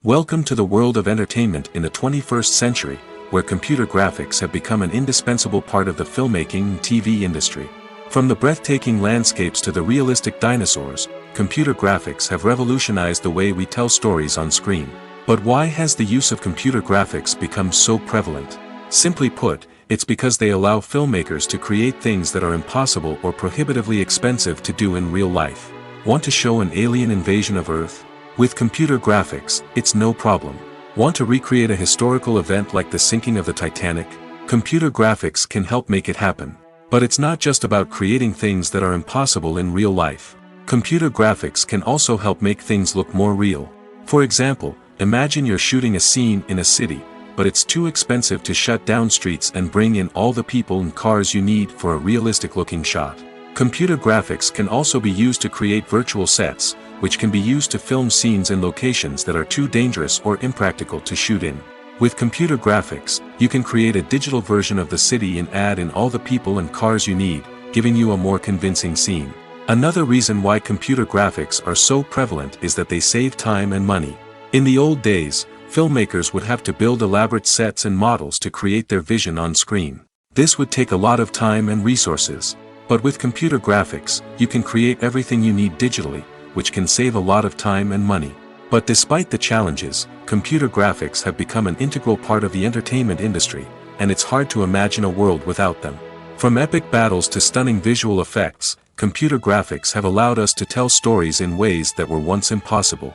Welcome to the world of entertainment in the 21st century, where computer graphics have become an indispensable part of the filmmaking and TV industry. From the breathtaking landscapes to the realistic dinosaurs, computer graphics have revolutionized the way we tell stories on screen. But why has the use of computer graphics become so prevalent? Simply put, it's because they allow filmmakers to create things that are impossible or prohibitively expensive to do in real life. Want to show an alien invasion of Earth? With computer graphics, it's no problem. Want to recreate a historical event like the sinking of the Titanic? Computer graphics can help make it happen. But it's not just about creating things that are impossible in real life. Computer graphics can also help make things look more real. For example, imagine you're shooting a scene in a city, but it's too expensive to shut down streets and bring in all the people and cars you need for a realistic-looking shot. Computer graphics can also be used to create virtual sets, which can be used to film scenes in locations that are too dangerous or impractical to shoot in. With computer graphics, you can create a digital version of the city and add in all the people and cars you need, giving you a more convincing scene. Another reason why computer graphics are so prevalent is that they save time and money. In the old days, filmmakers would have to build elaborate sets and models to create their vision on screen. This would take a lot of time and resources. But with computer graphics, you can create everything you need digitally, which can save a lot of time and money. But despite the challenges, computer graphics have become an integral part of the entertainment industry, and it's hard to imagine a world without them. From epic battles to stunning visual effects, computer graphics have allowed us to tell stories in ways that were once impossible.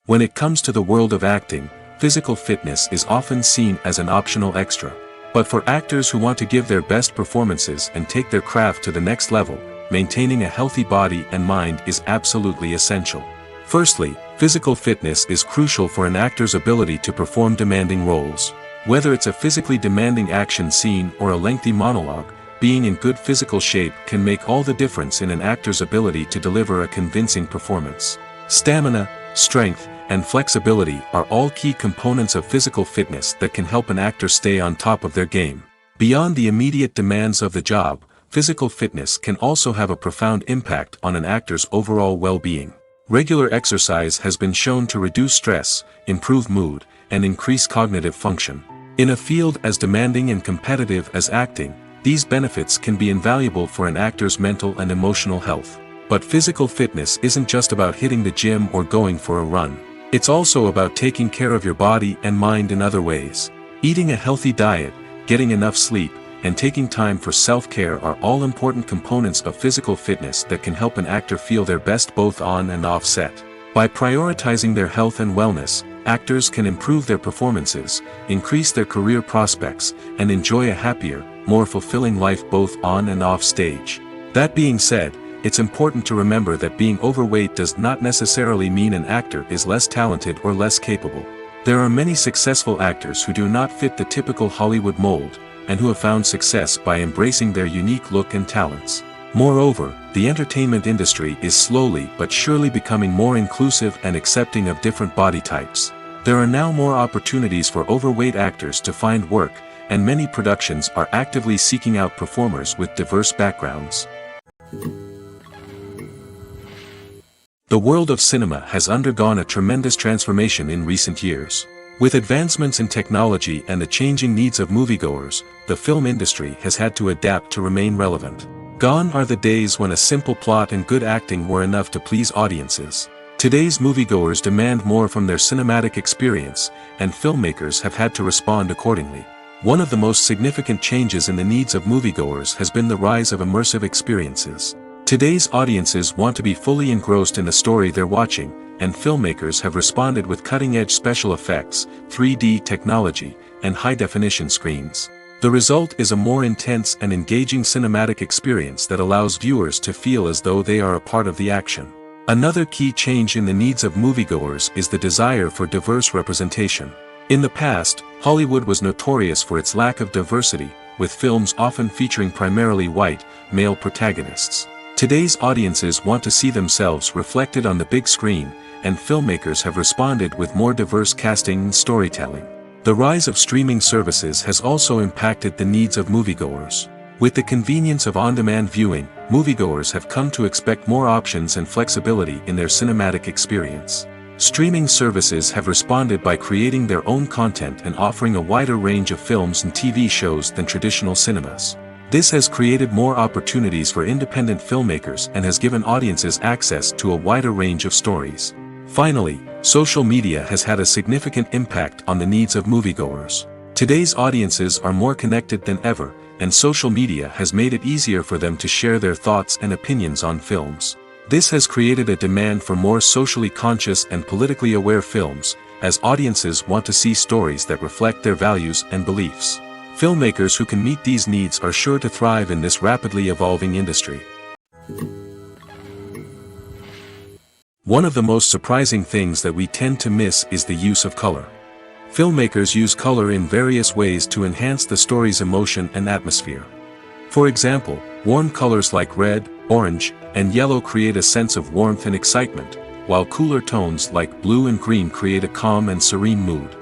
When it comes to the world of acting, physical fitness is often seen as an optional extra. But for actors who want to give their best performances and take their craft to the next level, maintaining a healthy body and mind is absolutely essential. Firstly, physical fitness is crucial for an actor's ability to perform demanding roles. Whether it's a physically demanding action scene or a lengthy monologue, being in good physical shape can make all the difference in an actor's ability to deliver a convincing performance. Stamina, strength, and flexibility are all key components of physical fitness that can help an actor stay on top of their game. Beyond the immediate demands of the job, physical fitness can also have a profound impact on an actor's overall well-being. Regular exercise has been shown to reduce stress, improve mood, and increase cognitive function. In a field as demanding and competitive as acting, these benefits can be invaluable for an actor's mental and emotional health. But physical fitness isn't just about hitting the gym or going for a run. It's also about taking care of your body and mind in other ways. Eating a healthy diet, getting enough sleep, and taking time for self-care are all important components of physical fitness that can help an actor feel their best both on and off set. By prioritizing their health and wellness, actors can improve their performances, increase their career prospects, and enjoy a happier, more fulfilling life both on and off stage. That being said, it's important to remember that being overweight does not necessarily mean an actor is less talented or less capable. There are many successful actors who do not fit the typical Hollywood mold, and who have found success by embracing their unique look and talents. Moreover, the entertainment industry is slowly but surely becoming more inclusive and accepting of different body types. There are now more opportunities for overweight actors to find work, and many productions are actively seeking out performers with diverse backgrounds. The world of cinema has undergone a tremendous transformation in recent years. With advancements in technology and the changing needs of moviegoers, the film industry has had to adapt to remain relevant. Gone are the days when a simple plot and good acting were enough to please audiences. Today's moviegoers demand more from their cinematic experience, and filmmakers have had to respond accordingly. One of the most significant changes in the needs of moviegoers has been the rise of immersive experiences. Today's audiences want to be fully engrossed in the story they're watching, and filmmakers have responded with cutting-edge special effects, 3D technology, and high-definition screens. The result is a more intense and engaging cinematic experience that allows viewers to feel as though they are a part of the action. Another key change in the needs of moviegoers is the desire for diverse representation. In the past, Hollywood was notorious for its lack of diversity, with films often featuring primarily white, male protagonists. Today's audiences want to see themselves reflected on the big screen, and filmmakers have responded with more diverse casting and storytelling. The rise of streaming services has also impacted the needs of moviegoers. With the convenience of on-demand viewing, moviegoers have come to expect more options and flexibility in their cinematic experience. Streaming services have responded by creating their own content and offering a wider range of films and TV shows than traditional cinemas. This has created more opportunities for independent filmmakers and has given audiences access to a wider range of stories. Finally, social media has had a significant impact on the needs of moviegoers. Today's audiences are more connected than ever, and social media has made it easier for them to share their thoughts and opinions on films. This has created a demand for more socially conscious and politically aware films, as audiences want to see stories that reflect their values and beliefs. Filmmakers who can meet these needs are sure to thrive in this rapidly evolving industry. One of the most surprising things that we tend to miss is the use of color. Filmmakers use color in various ways to enhance the story's emotion and atmosphere. For example, warm colors like red, orange, and yellow create a sense of warmth and excitement, while cooler tones like blue and green create a calm and serene mood.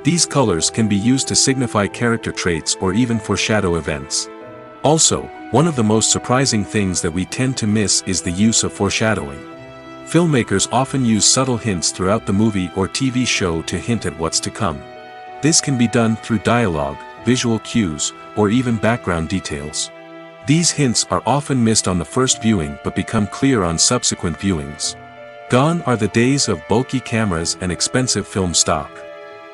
These colors can be used to signify character traits or even foreshadow events. Also, one of the most surprising things that we tend to miss is the use of foreshadowing. Filmmakers often use subtle hints throughout the movie or TV show to hint at what's to come. This can be done through dialogue, visual cues, or even background details. These hints are often missed on the first viewing but become clear on subsequent viewings. Gone are the days of bulky cameras and expensive film stock.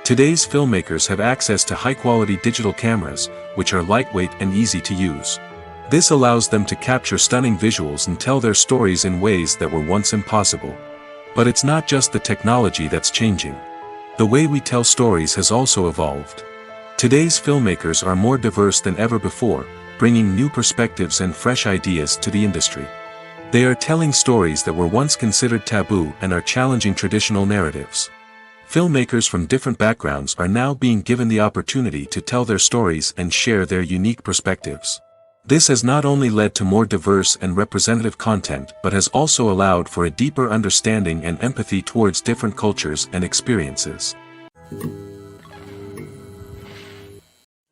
Today's filmmakers have access to high-quality digital cameras, which are lightweight and easy to use. This allows them to capture stunning visuals and tell their stories in ways that were once impossible. But it's not just the technology that's changing. The way we tell stories has also evolved. Today's filmmakers are more diverse than ever before, bringing new perspectives and fresh ideas to the industry. They are telling stories that were once considered taboo and are challenging traditional narratives. Filmmakers from different backgrounds are now being given the opportunity to tell their stories and share their unique perspectives. This has not only led to more diverse and representative content but has also allowed for a deeper understanding and empathy towards different cultures and experiences.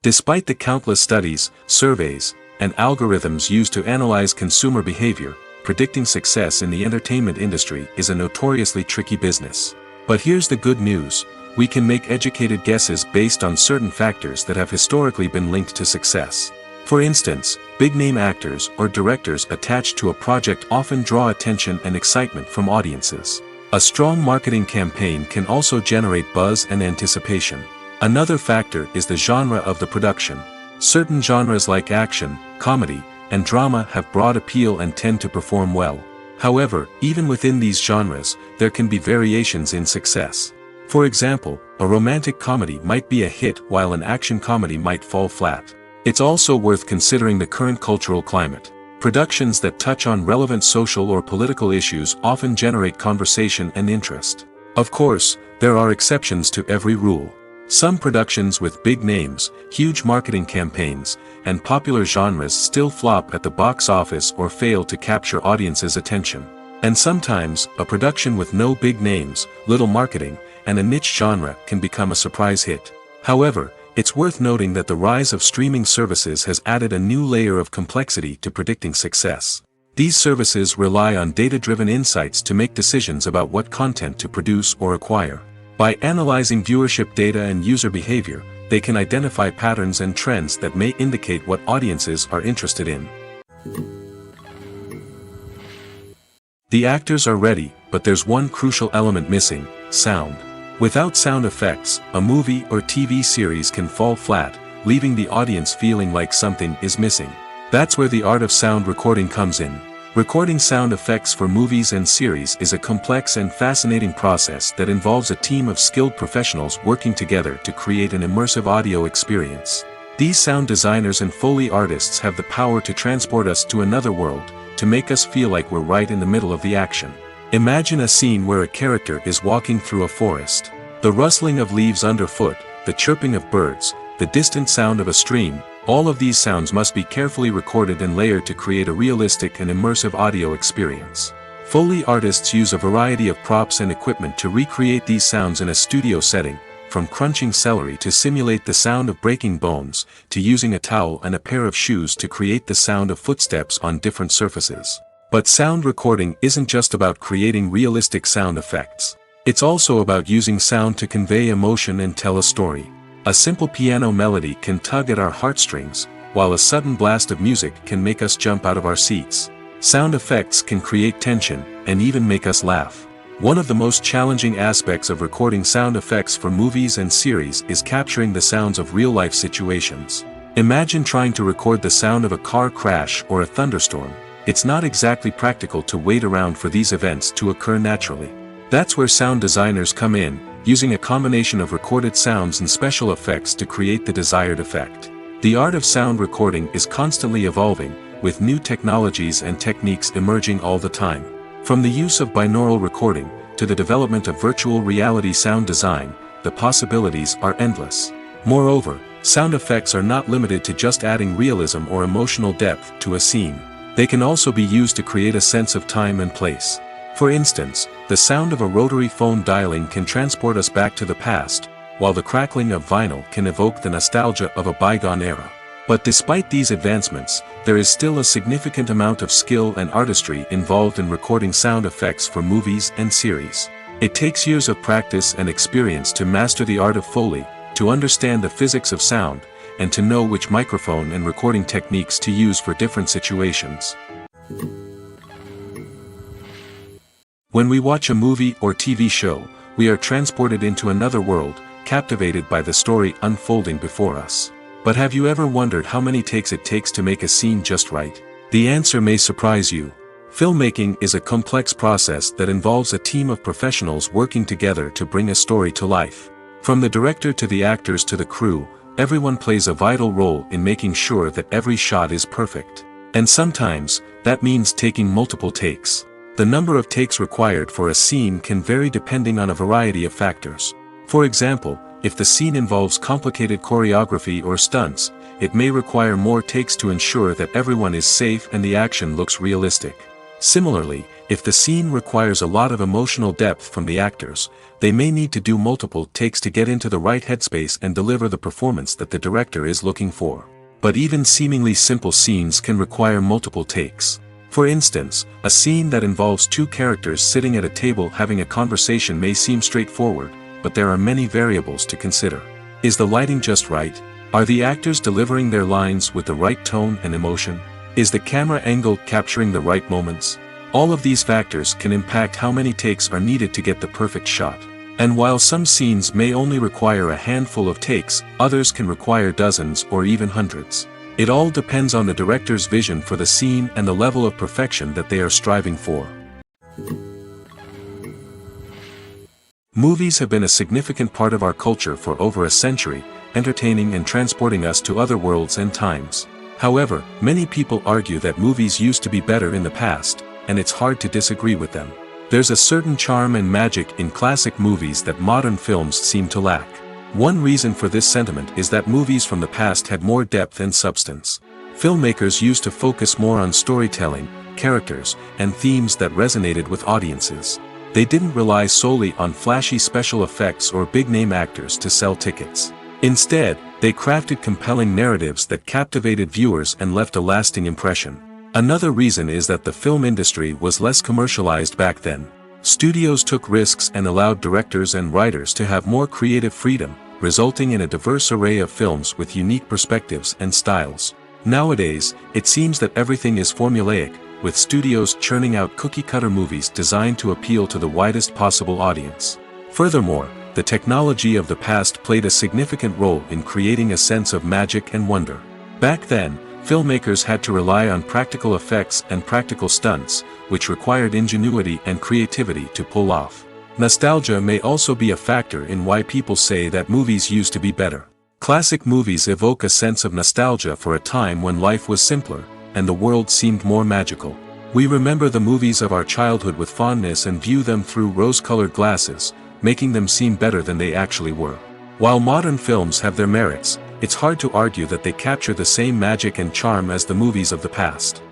Despite the countless studies, surveys, and algorithms used to analyze consumer behavior, predicting success in the entertainment industry is a notoriously tricky business. But here's the good news: we can make educated guesses based on certain factors that have historically been linked to success. For instance, big-name actors or directors attached to a project often draw attention and excitement from audiences. A strong marketing campaign can also generate buzz and anticipation. Another factor is the genre of the production. Certain genres like action, comedy, and drama have broad appeal and tend to perform well. However, even within these genres, there can be variations in success. For example, a romantic comedy might be a hit while an action comedy might fall flat. It's also worth considering the current cultural climate. Productions that touch on relevant social or political issues often generate conversation and interest. Of course, there are exceptions to every rule. Some productions with big names, huge marketing campaigns, and popular genres still flop at the box office or fail to capture audiences' attention. And sometimes, a production with no big names, little marketing, and a niche genre can become a surprise hit. However, it's worth noting that the rise of streaming services has added a new layer of complexity to predicting success. These services rely on data-driven insights to make decisions about what content to produce or acquire. By analyzing viewership data and user behavior, they can identify patterns and trends that may indicate what audiences are interested in. The actors are ready, but there's one crucial element missing: sound. Without sound effects, a movie or TV series can fall flat, leaving the audience feeling like something is missing. That's where the art of sound recording comes in. Recording sound effects for movies and series is a complex and fascinating process that involves a team of skilled professionals working together to create an immersive audio experience. These sound designers and Foley artists have the power to transport us to another world, to make us feel like we're right in the middle of the action. Imagine a scene where a character is walking through a forest. The rustling of leaves underfoot, the chirping of birds, the distant sound of a stream, all of these sounds must be carefully recorded and layered to create a realistic and immersive audio experience. Foley artists use a variety of props and equipment to recreate these sounds in a studio setting, from crunching celery to simulate the sound of breaking bones, to using a towel and a pair of shoes to create the sound of footsteps on different surfaces. But sound recording isn't just about creating realistic sound effects. It's also about using sound to convey emotion and tell a story. A simple piano melody can tug at our heartstrings, while a sudden blast of music can make us jump out of our seats. Sound effects can create tension, and even make us laugh. One of the most challenging aspects of recording sound effects for movies and series is capturing the sounds of real-life situations. Imagine trying to record the sound of a car crash or a thunderstorm. It's not exactly practical to wait around for these events to occur naturally. That's where sound designers come in, using a combination of recorded sounds and special effects to create the desired effect. The art of sound recording is constantly evolving, with new technologies and techniques emerging all the time. From the use of binaural recording, to the development of virtual reality sound design, the possibilities are endless. Moreover, sound effects are not limited to just adding realism or emotional depth to a scene. They can also be used to create a sense of time and place. For instance, the sound of a rotary phone dialing can transport us back to the past, while the crackling of vinyl can evoke the nostalgia of a bygone era. But despite these advancements, there is still a significant amount of skill and artistry involved in recording sound effects for movies and series. It takes years of practice and experience to master the art of Foley, to understand the physics of sound, and to know which microphone and recording techniques to use for different situations. When we watch a movie or TV show, we are transported into another world, captivated by the story unfolding before us. But have you ever wondered how many takes it takes to make a scene just right? The answer may surprise you. Filmmaking is a complex process that involves a team of professionals working together to bring a story to life. From the director to the actors to the crew, everyone plays a vital role in making sure that every shot is perfect. And sometimes, that means taking multiple takes. The number of takes required for a scene can vary depending on a variety of factors. For example, if the scene involves complicated choreography or stunts, it may require more takes to ensure that everyone is safe and the action looks realistic. Similarly, if the scene requires a lot of emotional depth from the actors, they may need to do multiple takes to get into the right headspace and deliver the performance that the director is looking for. But even seemingly simple scenes can require multiple takes. For instance, a scene that involves two characters sitting at a table having a conversation may seem straightforward, but there are many variables to consider. Is the lighting just right? Are the actors delivering their lines with the right tone and emotion? Is the camera angle capturing the right moments? All of these factors can impact how many takes are needed to get the perfect shot. And while some scenes may only require a handful of takes, others can require dozens or even hundreds. It all depends on the director's vision for the scene and the level of perfection that they are striving for. Movies have been a significant part of our culture for over a century, entertaining and transporting us to other worlds and times. However, many people argue that movies used to be better in the past, and it's hard to disagree with them. There's a certain charm and magic in classic movies that modern films seem to lack. One reason for this sentiment is that movies from the past had more depth and substance. Filmmakers used to focus more on storytelling, characters, and themes that resonated with audiences. They didn't rely solely on flashy special effects or big-name actors to sell tickets. Instead, they crafted compelling narratives that captivated viewers and left a lasting impression. Another reason is that the film industry was less commercialized back then. Studios took risks and allowed directors and writers to have more creative freedom, resulting in a diverse array of films with unique perspectives and styles. Nowadays, it seems that everything is formulaic, with studios churning out cookie-cutter movies designed to appeal to the widest possible audience. Furthermore, the technology of the past played a significant role in creating a sense of magic and wonder. Back then, filmmakers had to rely on practical effects and practical stunts, which required ingenuity and creativity to pull off. Nostalgia may also be a factor in why people say that movies used to be better. Classic movies evoke a sense of nostalgia for a time when life was simpler, and the world seemed more magical. We remember the movies of our childhood with fondness and view them through rose-colored glasses, making them seem better than they actually were. While modern films have their merits, it's hard to argue that they capture the same magic and charm as the movies of the past.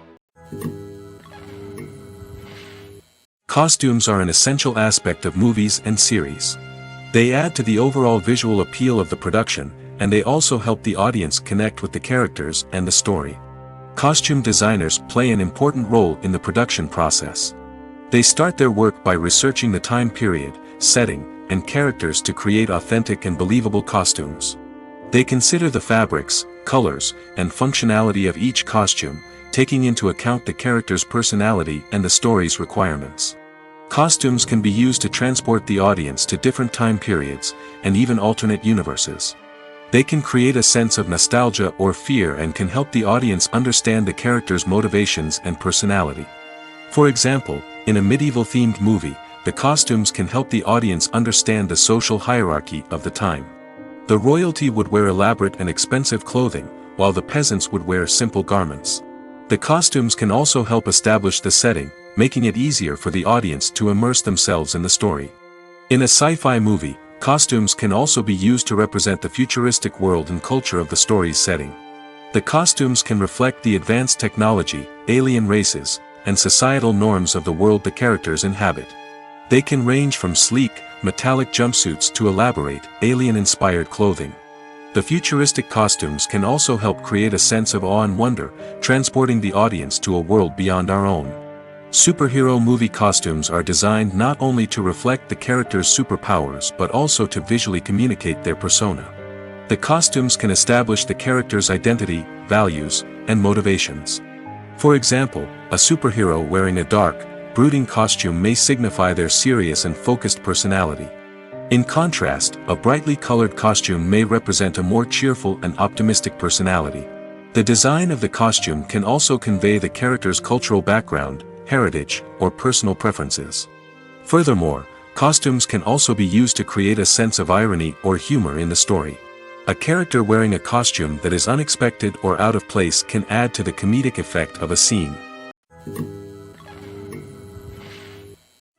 Costumes are an essential aspect of movies and series. They add to the overall visual appeal of the production, and they also help the audience connect with the characters and the story. Costume designers play an important role in the production process. They start their work by researching the time period, setting, and characters to create authentic and believable costumes. They consider the fabrics, colors, and functionality of each costume, taking into account the character's personality and the story's requirements. Costumes can be used to transport the audience to different time periods, and even alternate universes. They can create a sense of nostalgia or fear and can help the audience understand the character's motivations and personality. For example, in a medieval-themed movie, the costumes can help the audience understand the social hierarchy of the time. The royalty would wear elaborate and expensive clothing, while the peasants would wear simple garments. The costumes can also help establish the setting, making it easier for the audience to immerse themselves in the story. In a sci-fi movie, costumes can also be used to represent the futuristic world and culture of the story's setting. The costumes can reflect the advanced technology, alien races, and societal norms of the world the characters inhabit. They can range from sleek, metallic jumpsuits to elaborate, alien-inspired clothing. The futuristic costumes can also help create a sense of awe and wonder, transporting the audience to a world beyond our own. Superhero movie costumes are designed not only to reflect the character's superpowers but also to visually communicate their persona. The costumes can establish the character's identity, values, and motivations. For example, a superhero wearing a dark, brooding costume may signify their serious and focused personality. In contrast, a brightly colored costume may represent a more cheerful and optimistic personality. The design of the costume can also convey the character's cultural background, heritage, or personal preferences. Furthermore, costumes can also be used to create a sense of irony or humor in the story. A character wearing a costume that is unexpected or out of place can add to the comedic effect of a scene.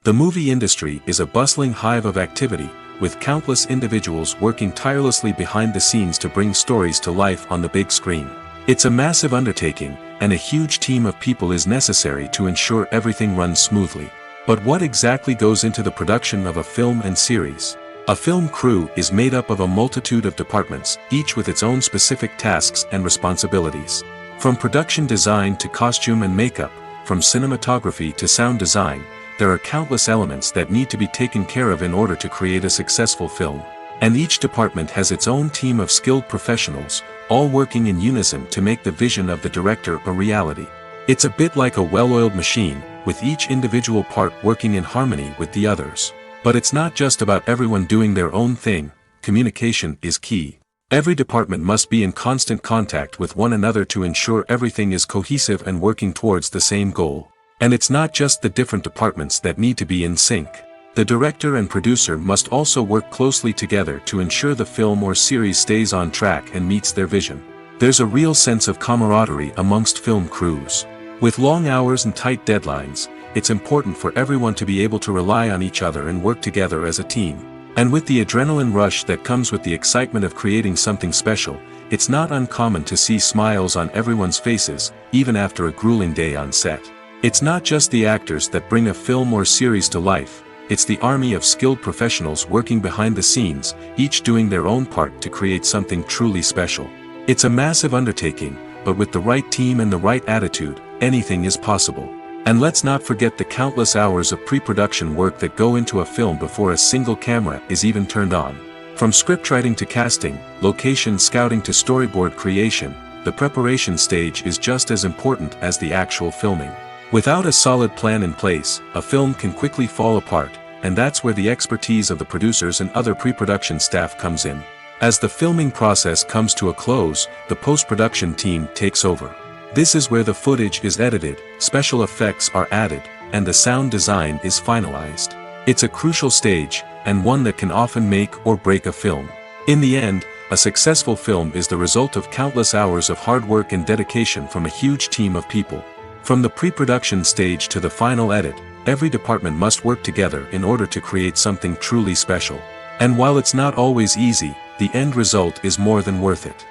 The movie industry is a bustling hive of activity, with countless individuals working tirelessly behind the scenes to bring stories to life on the big screen. It's a massive undertaking, and a huge team of people is necessary to ensure everything runs smoothly. But what exactly goes into the production of a film and series? A film crew is made up of a multitude of departments, each with its own specific tasks and responsibilities. From production design to costume and makeup, from cinematography to sound design, there are countless elements that need to be taken care of in order to create a successful film. And each department has its own team of skilled professionals, all working in unison to make the vision of the director a reality. It's a bit like a well-oiled machine, with each individual part working in harmony with the others. But it's not just about everyone doing their own thing, communication is key. Every department must be in constant contact with one another to ensure everything is cohesive and working towards the same goal. And it's not just the different departments that need to be in sync. The director and producer must also work closely together to ensure the film or series stays on track and meets their vision. There's a real sense of camaraderie amongst film crews. With long hours and tight deadlines, it's important for everyone to be able to rely on each other and work together as a team. And with the adrenaline rush that comes with the excitement of creating something special, it's not uncommon to see smiles on everyone's faces, even after a grueling day on set. It's not just the actors that bring a film or series to life, it's the army of skilled professionals working behind the scenes, each doing their own part to create something truly special. It's a massive undertaking, but with the right team and the right attitude, anything is possible. And let's not forget the countless hours of pre-production work that go into a film before a single camera is even turned on. From scriptwriting to casting, location scouting to storyboard creation, the preparation stage is just as important as the actual filming. Without a solid plan in place, a film can quickly fall apart, and that's where the expertise of the producers and other pre-production staff comes in. As the filming process comes to a close, the post-production team takes over. This is where the footage is edited, special effects are added, and the sound design is finalized. It's a crucial stage, and one that can often make or break a film. In the end, a successful film is the result of countless hours of hard work and dedication from a huge team of people. From the pre-production stage to the final edit, every department must work together in order to create something truly special. And while it's not always easy, the end result is more than worth it.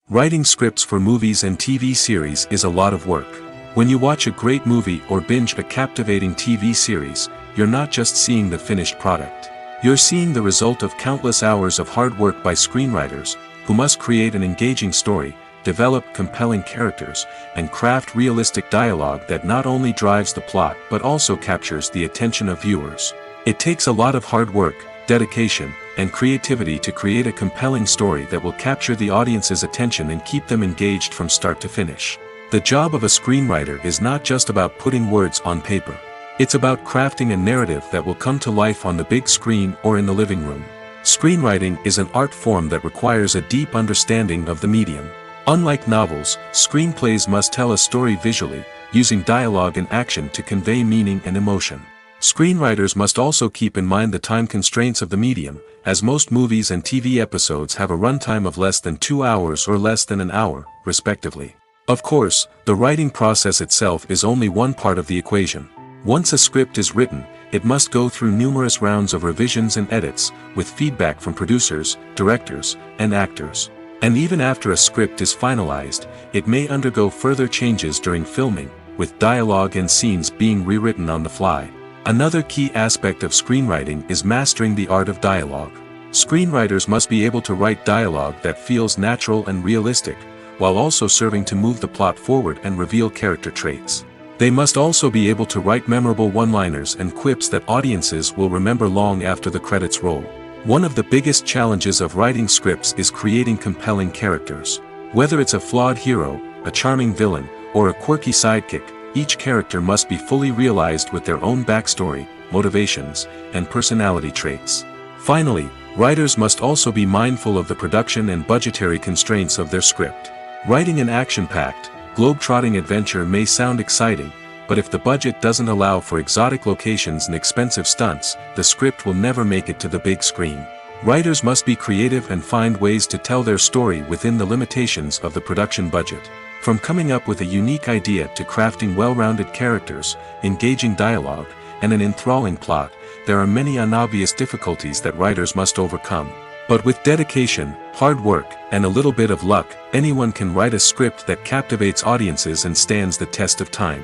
Writing scripts for movies and TV series is a lot of work. When you watch a great movie or binge a captivating TV series, you're not just seeing the finished product. You're seeing the result of countless hours of hard work by screenwriters, who must create an engaging story, develop compelling characters, and craft realistic dialogue that not only drives the plot but also captures the attention of viewers. It takes a lot of hard work, dedication, and creativity to create a compelling story that will capture the audience's attention and keep them engaged from start to finish. The job of a screenwriter is not just about putting words on paper. It's about crafting a narrative that will come to life on the big screen or in the living room. Screenwriting is an art form that requires a deep understanding of the medium. Unlike novels, screenplays must tell a story visually, using dialogue and action to convey meaning and emotion. Screenwriters must also keep in mind the time constraints of the medium, as most movies and TV episodes have a runtime of less than 2 hours or less than an hour, respectively. Of course, the writing process itself is only one part of the equation. Once a script is written, it must go through numerous rounds of revisions and edits, with feedback from producers, directors, and actors. And even after a script is finalized, it may undergo further changes during filming, with dialogue and scenes being rewritten on the fly. Another key aspect of screenwriting is mastering the art of dialogue. Screenwriters must be able to write dialogue that feels natural and realistic, while also serving to move the plot forward and reveal character traits. They must also be able to write memorable one-liners and quips that audiences will remember long after the credits roll. One of the biggest challenges of writing scripts is creating compelling characters. Whether it's a flawed hero, a charming villain, or a quirky sidekick, each character must be fully realized with their own backstory, motivations, and personality traits. Finally, writers must also be mindful of the production and budgetary constraints of their script. Writing an action-packed, globe-trotting adventure may sound exciting, but if the budget doesn't allow for exotic locations and expensive stunts, the script will never make it to the big screen. Writers must be creative and find ways to tell their story within the limitations of the production budget. From coming up with a unique idea to crafting well-rounded characters, engaging dialogue, and an enthralling plot, there are many unobvious difficulties that writers must overcome. But with dedication, hard work, and a little bit of luck, anyone can write a script that captivates audiences and stands the test of time.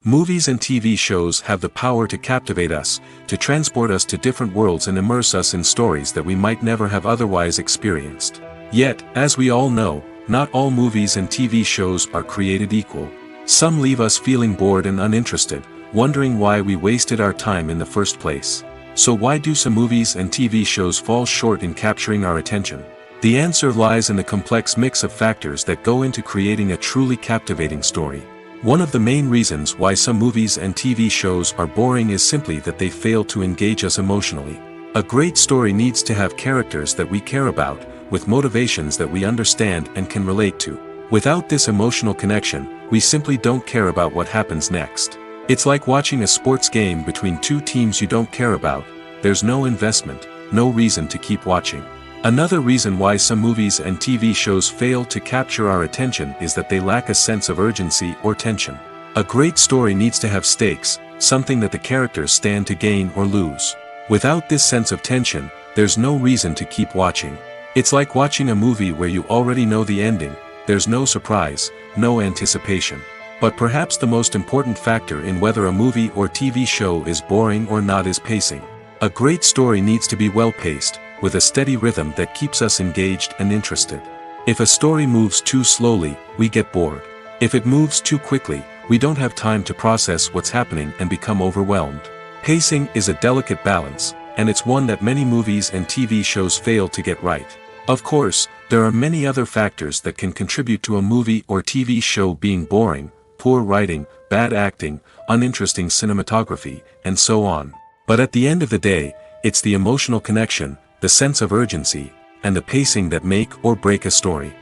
Movies and TV shows have the power to captivate us, to transport us to different worlds and immerse us in stories that we might never have otherwise experienced. Yet, as we all know, not all movies and TV shows are created equal. Some leave us feeling bored and uninterested, wondering why we wasted our time in the first place. So why do some movies and TV shows fall short in capturing our attention? The answer lies in the complex mix of factors that go into creating a truly captivating story. One of the main reasons why some movies and TV shows are boring is simply that they fail to engage us emotionally. A great story needs to have characters that we care about, with motivations that we understand and can relate to. Without this emotional connection, we simply don't care about what happens next. It's like watching a sports game between two teams you don't care about. There's no investment, no reason to keep watching. Another reason why some movies and TV shows fail to capture our attention is that they lack a sense of urgency or tension. A great story needs to have stakes, something that the characters stand to gain or lose. Without this sense of tension, there's no reason to keep watching. It's like watching a movie where you already know the ending. There's no surprise, no anticipation. But perhaps the most important factor in whether a movie or TV show is boring or not is pacing. A great story needs to be well-paced, with a steady rhythm that keeps us engaged and interested. If a story moves too slowly, we get bored. If it moves too quickly, we don't have time to process what's happening and become overwhelmed. Pacing is a delicate balance, and it's one that many movies and TV shows fail to get right. Of course, there are many other factors that can contribute to a movie or TV show being boring: poor writing, bad acting, uninteresting cinematography, and so on. But at the end of the day, it's the emotional connection, the sense of urgency, and the pacing that make or break a story.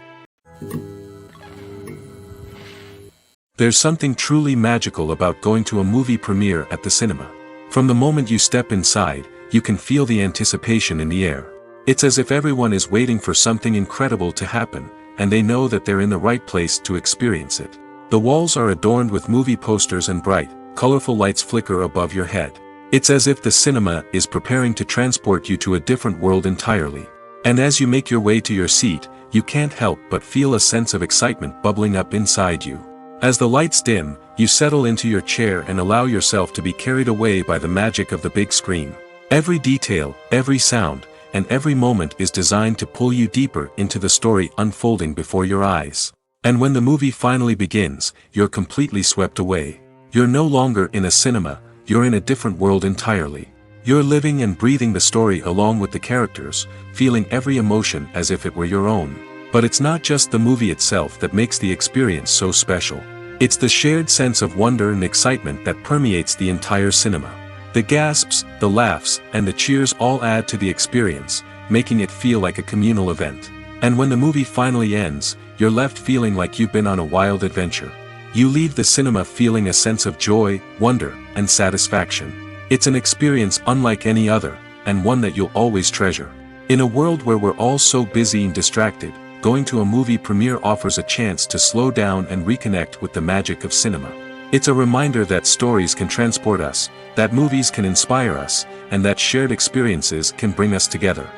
There's something truly magical about going to a movie premiere at the cinema. From the moment you step inside, you can feel the anticipation in the air. It's as if everyone is waiting for something incredible to happen, and they know that they're in the right place to experience it. The walls are adorned with movie posters and bright, colorful lights flicker above your head. It's as if the cinema is preparing to transport you to a different world entirely. And as you make your way to your seat, you can't help but feel a sense of excitement bubbling up inside you. As the lights dim, you settle into your chair and allow yourself to be carried away by the magic of the big screen. Every detail, every sound, and every moment is designed to pull you deeper into the story unfolding before your eyes. And when the movie finally begins, you're completely swept away. You're no longer in a cinema, you're in a different world entirely. You're living and breathing the story along with the characters, feeling every emotion as if it were your own. But it's not just the movie itself that makes the experience so special. It's the shared sense of wonder and excitement that permeates the entire cinema. The gasps, the laughs, and the cheers all add to the experience, making it feel like a communal event. And when the movie finally ends, you're left feeling like you've been on a wild adventure. You leave the cinema feeling a sense of joy, wonder, and satisfaction. It's an experience unlike any other, and one that you'll always treasure. In a world where we're all so busy and distracted, going to a movie premiere offers a chance to slow down and reconnect with the magic of cinema. It's a reminder that stories can transport us, that movies can inspire us, and that shared experiences can bring us together.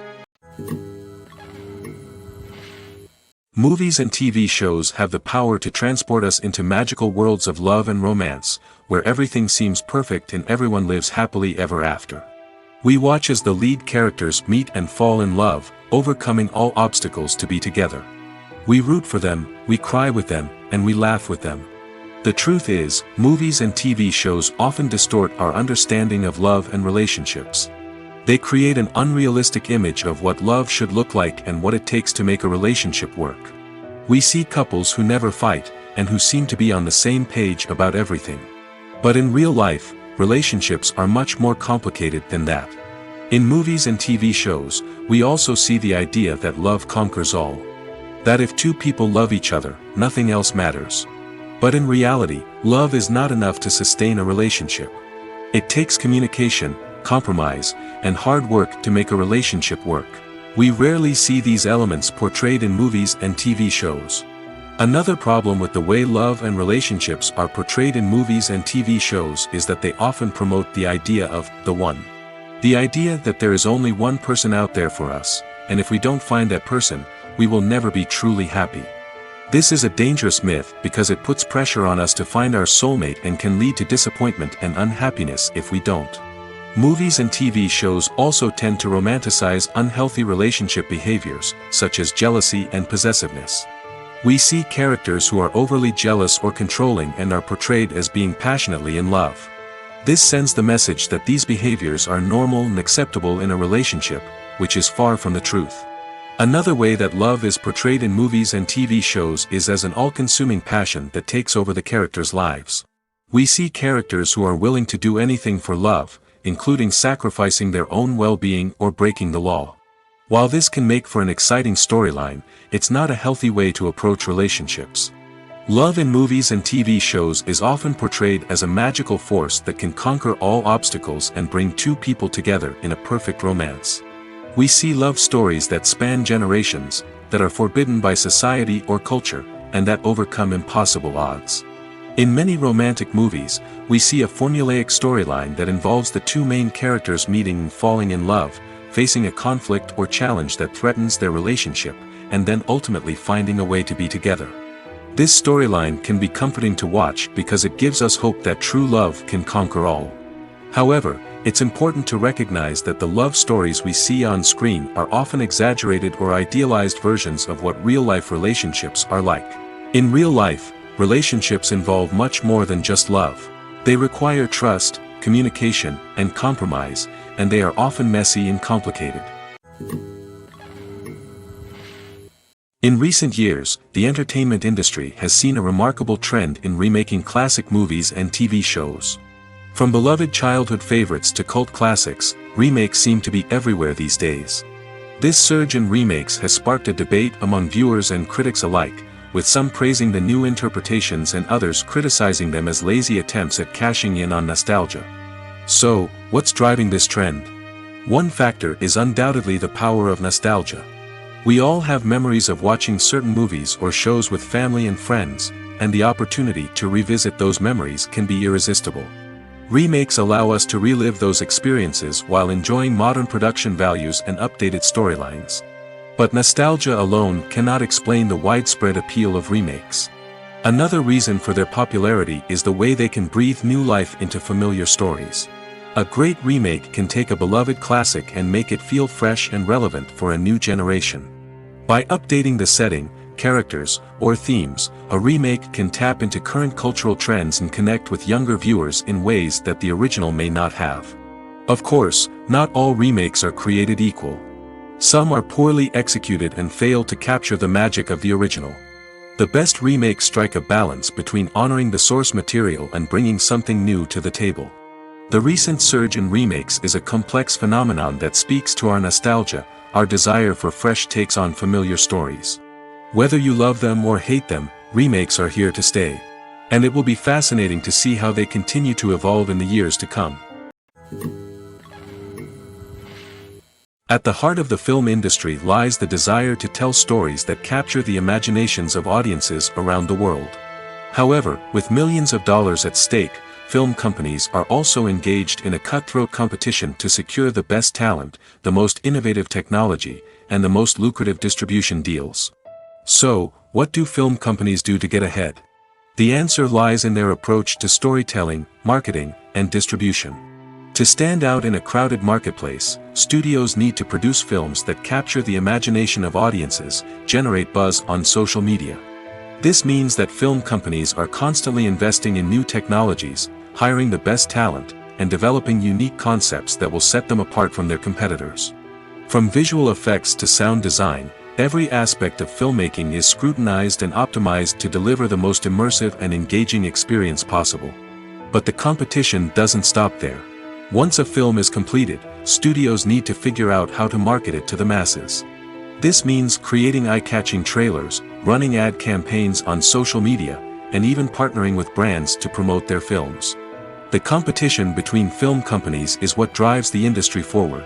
Movies and TV shows have the power to transport us into magical worlds of love and romance, where everything seems perfect and everyone lives happily ever after. We watch as the lead characters meet and fall in love, overcoming all obstacles to be together. We root for them, we cry with them, and we laugh with them. The truth is, movies and TV shows often distort our understanding of love and relationships. They create an unrealistic image of what love should look like and what it takes to make a relationship work. We see couples who never fight, and who seem to be on the same page about everything. But in real life, relationships are much more complicated than that. In movies and TV shows, we also see the idea that love conquers all. That if two people love each other, nothing else matters. But in reality, love is not enough to sustain a relationship. It takes communication, compromise, and hard work to make a relationship work. We rarely see these elements portrayed in movies and TV shows. Another problem with the way love and relationships are portrayed in movies and TV shows is that they often promote the idea of the one. The idea that there is only one person out there for us, and if we don't find that person, we will never be truly happy. This is a dangerous myth because it puts pressure on us to find our soulmate and can lead to disappointment and unhappiness if we don't. Movies and TV shows also tend to romanticize unhealthy relationship behaviors, such as jealousy and possessiveness. We see characters who are overly jealous or controlling and are portrayed as being passionately in love. This sends the message that these behaviors are normal and acceptable in a relationship, which is far from the truth. Another way that love is portrayed in movies and TV shows is as an all-consuming passion that takes over the characters' lives. We see characters who are willing to do anything for love, including sacrificing their own well-being or breaking the law. While this can make for an exciting storyline, it's not a healthy way to approach relationships. Love in movies and TV shows is often portrayed as a magical force that can conquer all obstacles and bring two people together in a perfect romance. We see love stories that span generations, that are forbidden by society or culture, and that overcome impossible odds. In many romantic movies, we see a formulaic storyline that involves the two main characters meeting and falling in love, facing a conflict or challenge that threatens their relationship, and then ultimately finding a way to be together. This storyline can be comforting to watch because it gives us hope that true love can conquer all. However, it's important to recognize that the love stories we see on screen are often exaggerated or idealized versions of what real-life relationships are like. In real life, relationships involve much more than just love. They require trust, communication, and compromise, and they are often messy and complicated. In recent years, the entertainment industry has seen a remarkable trend in remaking classic movies and TV shows. From beloved childhood favorites to cult classics, remakes seem to be everywhere these days. This surge in remakes has sparked a debate among viewers and critics alike, with some praising the new interpretations and others criticizing them as lazy attempts at cashing in on nostalgia. So, what's driving this trend? One factor is undoubtedly the power of nostalgia. We all have memories of watching certain movies or shows with family and friends, and the opportunity to revisit those memories can be irresistible. Remakes allow us to relive those experiences while enjoying modern production values and updated storylines. But nostalgia alone cannot explain the widespread appeal of remakes. Another reason for their popularity is the way they can breathe new life into familiar stories. A great remake can take a beloved classic and make it feel fresh and relevant for a new generation. By updating the setting, characters, or themes, a remake can tap into current cultural trends and connect with younger viewers in ways that the original may not have. Of course, not all remakes are created equal. Some are poorly executed and fail to capture the magic of the original. The best remakes strike a balance between honoring the source material and bringing something new to the table. The recent surge in remakes is a complex phenomenon that speaks to our nostalgia, our desire for fresh takes on familiar stories. Whether you love them or hate them, remakes are here to stay. And it will be fascinating to see how they continue to evolve in the years to come. At the heart of the film industry lies the desire to tell stories that capture the imaginations of audiences around the world. However, with millions of dollars at stake, film companies are also engaged in a cutthroat competition to secure the best talent, the most innovative technology, and the most lucrative distribution deals. So, what do film companies do to get ahead? The answer lies in their approach to storytelling, marketing, and distribution. To stand out in a crowded marketplace, studios need to produce films that capture the imagination of audiences, generate buzz on social media. This means that film companies are constantly investing in new technologies, hiring the best talent, and developing unique concepts that will set them apart from their competitors. From visual effects to sound design, every aspect of filmmaking is scrutinized and optimized to deliver the most immersive and engaging experience possible. But the competition doesn't stop there. Once a film is completed, studios need to figure out how to market it to the masses. This means creating eye-catching trailers, running ad campaigns on social media, and even partnering with brands to promote their films. The competition between film companies is what drives the industry forward.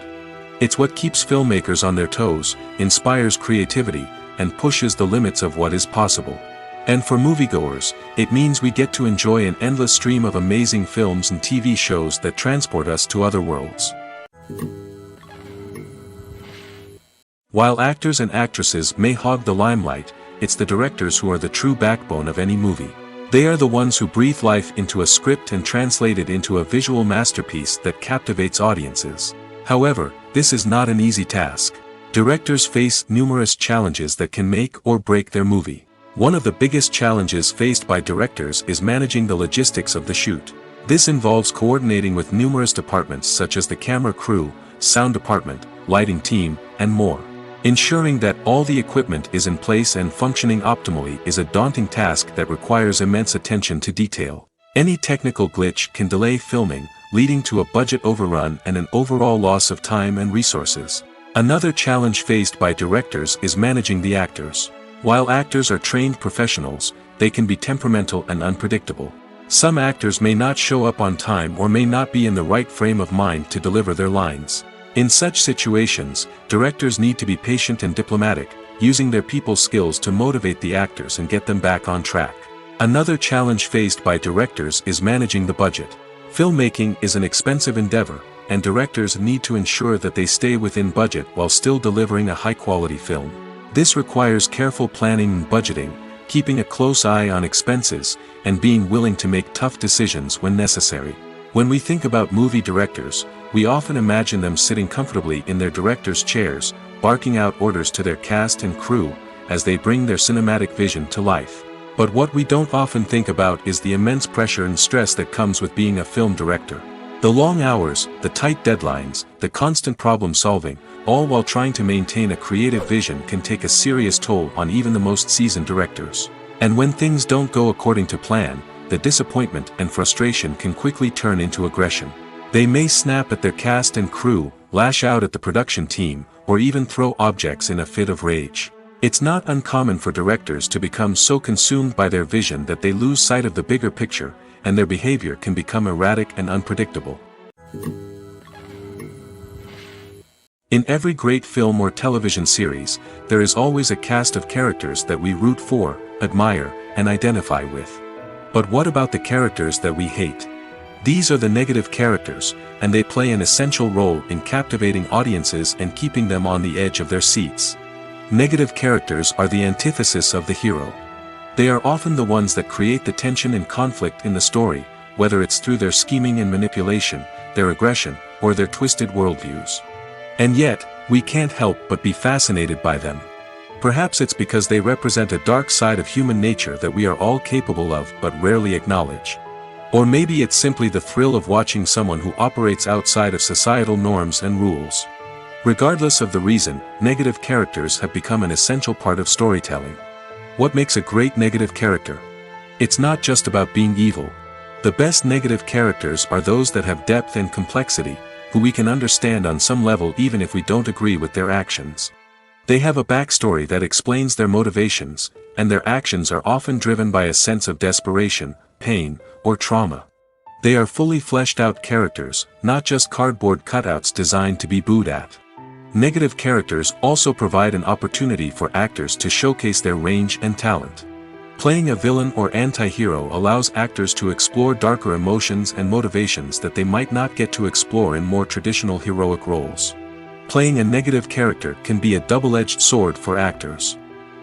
It's what keeps filmmakers on their toes, inspires creativity, and pushes the limits of what is possible. And for moviegoers, it means we get to enjoy an endless stream of amazing films and TV shows that transport us to other worlds. While actors and actresses may hog the limelight, it's the directors who are the true backbone of any movie. They are the ones who breathe life into a script and translate it into a visual masterpiece that captivates audiences. However, this is not an easy task. Directors face numerous challenges that can make or break their movie. One of the biggest challenges faced by directors is managing the logistics of the shoot. This involves coordinating with numerous departments such as the camera crew, sound department, lighting team, and more. Ensuring that all the equipment is in place and functioning optimally is a daunting task that requires immense attention to detail. Any technical glitch can delay filming, leading to a budget overrun and an overall loss of time and resources. Another challenge faced by directors is managing the actors. While actors are trained professionals, they can be temperamental and unpredictable. Some actors may not show up on time or may not be in the right frame of mind to deliver their lines. In such situations, directors need to be patient and diplomatic, using their people skills to motivate the actors and get them back on track. Another challenge faced by directors is managing the budget. Filmmaking is an expensive endeavor, and directors need to ensure that they stay within budget while still delivering a high-quality film. This requires careful planning and budgeting, keeping a close eye on expenses, and being willing to make tough decisions when necessary. When we think about movie directors, we often imagine them sitting comfortably in their director's chairs, barking out orders to their cast and crew, as they bring their cinematic vision to life. But what we don't often think about is the immense pressure and stress that comes with being a film director. The long hours, the tight deadlines, the constant problem solving, all while trying to maintain a creative vision can take a serious toll on even the most seasoned directors. And when things don't go according to plan, the disappointment and frustration can quickly turn into aggression. They may snap at their cast and crew, lash out at the production team, or even throw objects in a fit of rage. It's not uncommon for directors to become so consumed by their vision that they lose sight of the bigger picture, and their behavior can become erratic and unpredictable. In every great film or television series, there is always a cast of characters that we root for, admire, and identify with. But what about the characters that we hate? These are the negative characters, and they play an essential role in captivating audiences and keeping them on the edge of their seats. Negative characters are the antithesis of the hero. They are often the ones that create the tension and conflict in the story, whether it's through their scheming and manipulation, their aggression, or their twisted worldviews. And yet, we can't help but be fascinated by them. Perhaps it's because they represent a dark side of human nature that we are all capable of but rarely acknowledge. Or maybe it's simply the thrill of watching someone who operates outside of societal norms and rules. Regardless of the reason, negative characters have become an essential part of storytelling. What makes a great negative character? It's not just about being evil. The best negative characters are those that have depth and complexity, who we can understand on some level even if we don't agree with their actions. They have a backstory that explains their motivations, and their actions are often driven by a sense of desperation, pain, or trauma. They are fully fleshed out characters, not just cardboard cutouts designed to be booed at. Negative characters also provide an opportunity for actors to showcase their range and talent. Playing a villain or anti-hero allows actors to explore darker emotions and motivations that they might not get to explore in more traditional heroic roles. Playing a negative character can be a double-edged sword for actors.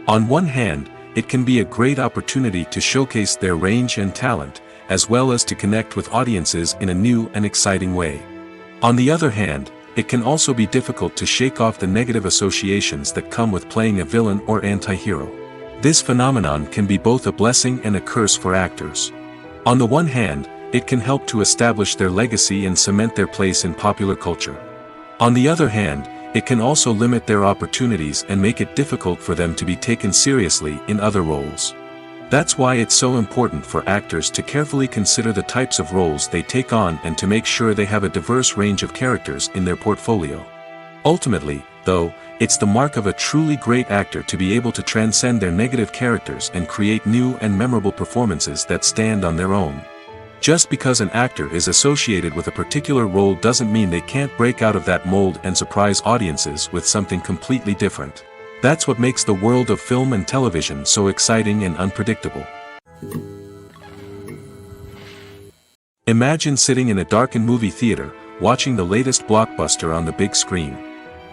On one hand, it can be a great opportunity to showcase their range and talent, as well as to connect with audiences in a new and exciting way. On the other hand, it can also be difficult to shake off the negative associations that come with playing a villain or anti-hero. This phenomenon can be both a blessing and a curse for actors. On the one hand, it can help to establish their legacy and cement their place in popular culture. On the other hand, it can also limit their opportunities and make it difficult for them to be taken seriously in other roles. That's why it's so important for actors to carefully consider the types of roles they take on and to make sure they have a diverse range of characters in their portfolio. Ultimately, though, it's the mark of a truly great actor to be able to transcend their negative characters and create new and memorable performances that stand on their own. Just because an actor is associated with a particular role doesn't mean they can't break out of that mold and surprise audiences with something completely different. That's what makes the world of film and television so exciting and unpredictable. Imagine sitting in a darkened movie theater, watching the latest blockbuster on the big screen.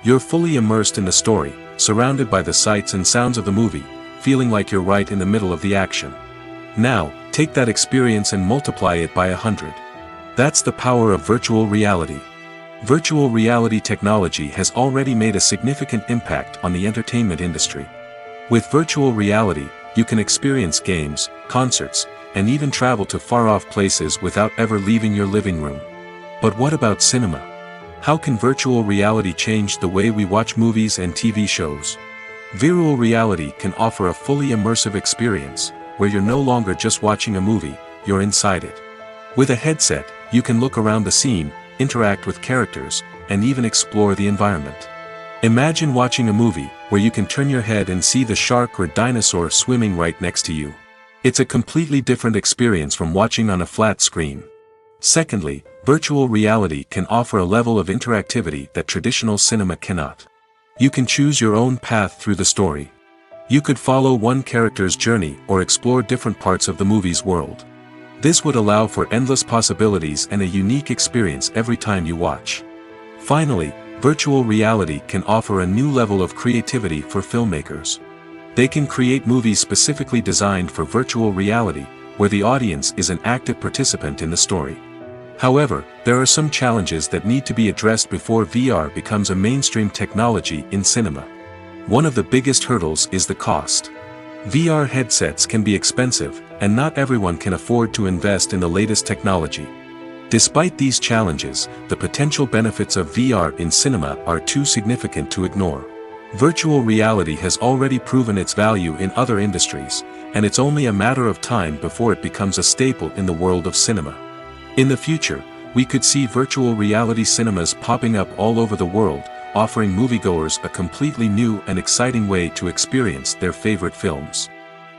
You're fully immersed in the story, surrounded by the sights and sounds of the movie, feeling like you're right in the middle of the action. Now, take that experience and multiply it by 100. That's the power of virtual reality. Virtual reality technology has already made a significant impact on the entertainment industry. With virtual reality, you can experience games, concerts, and even travel to far-off places without ever leaving your living room. But what about cinema? How can virtual reality change the way we watch movies and TV shows? Virtual reality can offer a fully immersive experience, where you're no longer just watching a movie, you're inside it. With a headset, you can look around the scene, interact with characters, and even explore the environment. Imagine watching a movie, where you can turn your head and see the shark or dinosaur swimming right next to you. It's a completely different experience from watching on a flat screen. Secondly, virtual reality can offer a level of interactivity that traditional cinema cannot. You can choose your own path through the story. You could follow one character's journey or explore different parts of the movie's world. This would allow for endless possibilities and a unique experience every time you watch. Finally, virtual reality can offer a new level of creativity for filmmakers. They can create movies specifically designed for virtual reality, where the audience is an active participant in the story. However, there are some challenges that need to be addressed before VR becomes a mainstream technology in cinema. One of the biggest hurdles is the cost. VR headsets can be expensive, and not everyone can afford to invest in the latest technology. Despite these challenges, the potential benefits of VR in cinema are too significant to ignore. Virtual reality has already proven its value in other industries, and it's only a matter of time before it becomes a staple in the world of cinema. In the future, we could see virtual reality cinemas popping up all over the world, offering moviegoers a completely new and exciting way to experience their favorite films.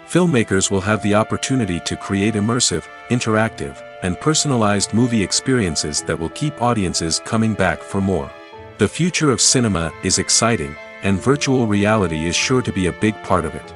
Filmmakers will have the opportunity to create immersive, interactive, and personalized movie experiences that will keep audiences coming back for more. The future of cinema is exciting, and virtual reality is sure to be a big part of it.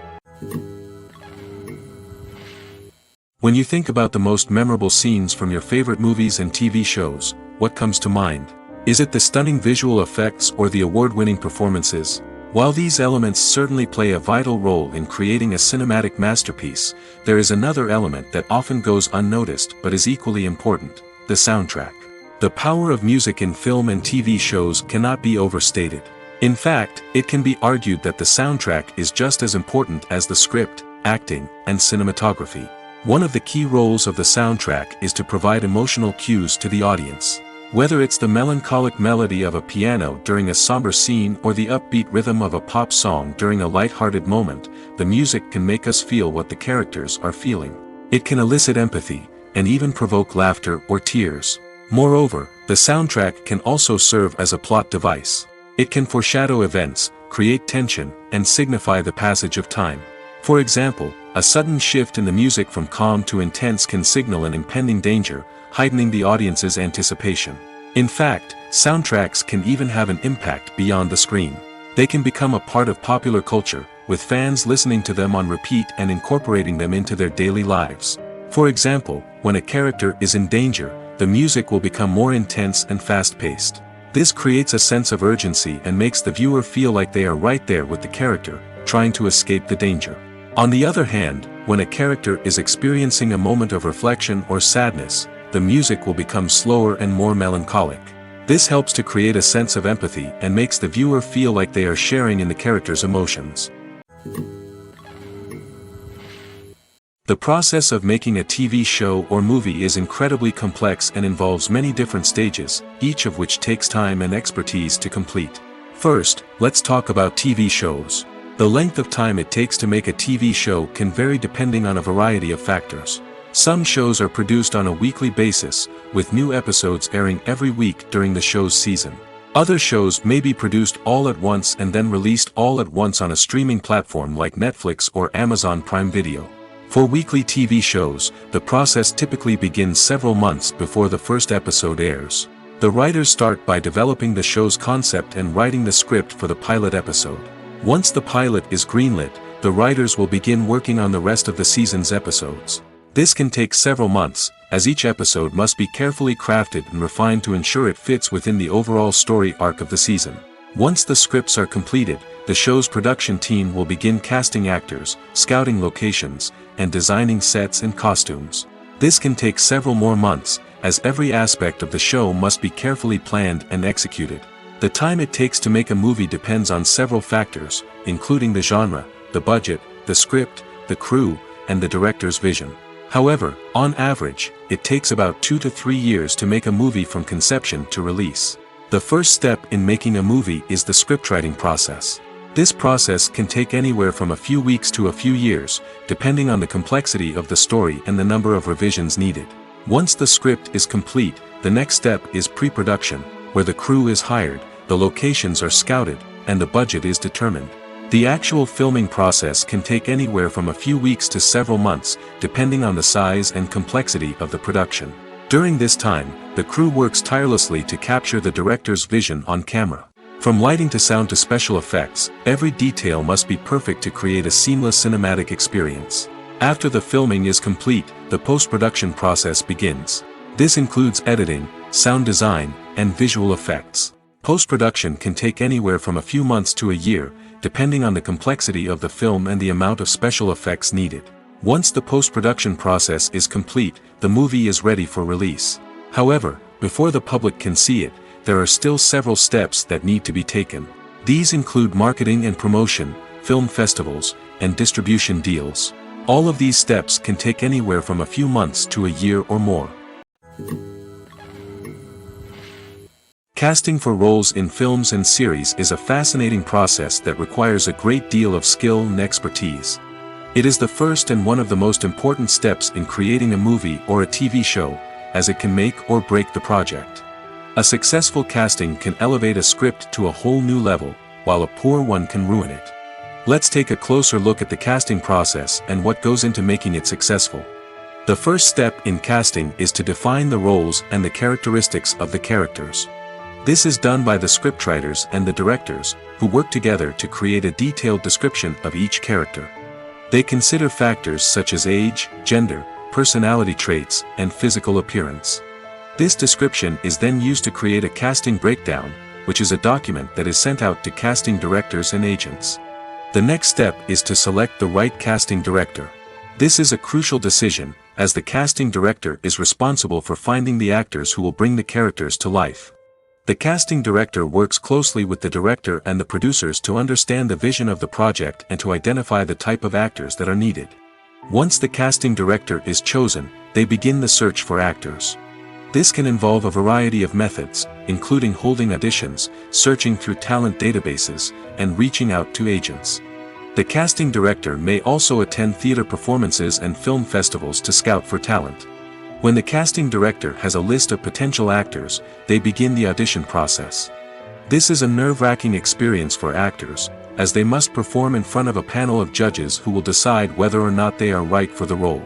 When you think about the most memorable scenes from your favorite movies and TV shows, what comes to mind? Is it the stunning visual effects or the award-winning performances? While these elements certainly play a vital role in creating a cinematic masterpiece, there is another element that often goes unnoticed but is equally important: the soundtrack. The power of music in film and TV shows cannot be overstated. In fact, it can be argued that the soundtrack is just as important as the script, acting, and cinematography. One of the key roles of the soundtrack is to provide emotional cues to the audience. Whether it's the melancholic melody of a piano during a somber scene or the upbeat rhythm of a pop song during a light-hearted moment, the music can make us feel what the characters are feeling. It can elicit empathy, and even provoke laughter or tears. Moreover, the soundtrack can also serve as a plot device. It can foreshadow events, create tension, and signify the passage of time. For example, a sudden shift in the music from calm to intense can signal an impending danger, heightening the audience's anticipation. In fact, soundtracks can even have an impact beyond the screen. They can become a part of popular culture, with fans listening to them on repeat and incorporating them into their daily lives. For example, when a character is in danger, the music will become more intense and fast-paced. This creates a sense of urgency and makes the viewer feel like they are right there with the character, trying to escape the danger. On the other hand, when a character is experiencing a moment of reflection or sadness, the music will become slower and more melancholic. This helps to create a sense of empathy and makes the viewer feel like they are sharing in the character's emotions. The process of making a TV show or movie is incredibly complex and involves many different stages, each of which takes time and expertise to complete. First, let's talk about TV shows. The length of time it takes to make a TV show can vary depending on a variety of factors. Some shows are produced on a weekly basis, with new episodes airing every week during the show's season. Other shows may be produced all at once and then released all at once on a streaming platform like Netflix or Amazon Prime Video. For weekly TV shows, the process typically begins several months before the first episode airs. The writers start by developing the show's concept and writing the script for the pilot episode. Once the pilot is greenlit, the writers will begin working on the rest of the season's episodes. This can take several months, as each episode must be carefully crafted and refined to ensure it fits within the overall story arc of the season. Once the scripts are completed, the show's production team will begin casting actors, scouting locations, and designing sets and costumes. This can take several more months, as every aspect of the show must be carefully planned and executed. The time it takes to make a movie depends on several factors, including the genre, the budget, the script, the crew, and the director's vision. However, on average, it takes about 2 to 3 years to make a movie from conception to release. The first step in making a movie is the scriptwriting process. This process can take anywhere from a few weeks to a few years, depending on the complexity of the story and the number of revisions needed. Once the script is complete, the next step is pre-production, where the crew is hired, the locations are scouted, and the budget is determined. The actual filming process can take anywhere from a few weeks to several months, depending on the size and complexity of the production. During this time, the crew works tirelessly to capture the director's vision on camera. From lighting to sound to special effects, every detail must be perfect to create a seamless cinematic experience. After the filming is complete, the post-production process begins. This includes editing, sound design, and visual effects. Post-production can take anywhere from a few months to a year, depending on the complexity of the film and the amount of special effects needed. Once the post-production process is complete, the movie is ready for release. However, before the public can see it, there are still several steps that need to be taken. These include marketing and promotion, film festivals, and distribution deals. All of these steps can take anywhere from a few months to a year or more. Casting for roles in films and series is a fascinating process that requires a great deal of skill and expertise. It is the first and one of the most important steps in creating a movie or a TV show, as it can make or break the project. A successful casting can elevate a script to a whole new level, while a poor one can ruin it. Let's take a closer look at the casting process and what goes into making it successful. The first step in casting is to define the roles and the characteristics of the characters. This is done by the scriptwriters and the directors, who work together to create a detailed description of each character. They consider factors such as age, gender, personality traits, and physical appearance. This description is then used to create a casting breakdown, which is a document that is sent out to casting directors and agents. The next step is to select the right casting director. This is a crucial decision, as the casting director is responsible for finding the actors who will bring the characters to life. The casting director works closely with the director and the producers to understand the vision of the project and to identify the type of actors that are needed. Once the casting director is chosen, they begin the search for actors. This can involve a variety of methods, including holding auditions, searching through talent databases, and reaching out to agents. The casting director may also attend theater performances and film festivals to scout for talent. When the casting director has a list of potential actors, they begin the audition process. This is a nerve-wracking experience for actors, as they must perform in front of a panel of judges who will decide whether or not they are right for the role.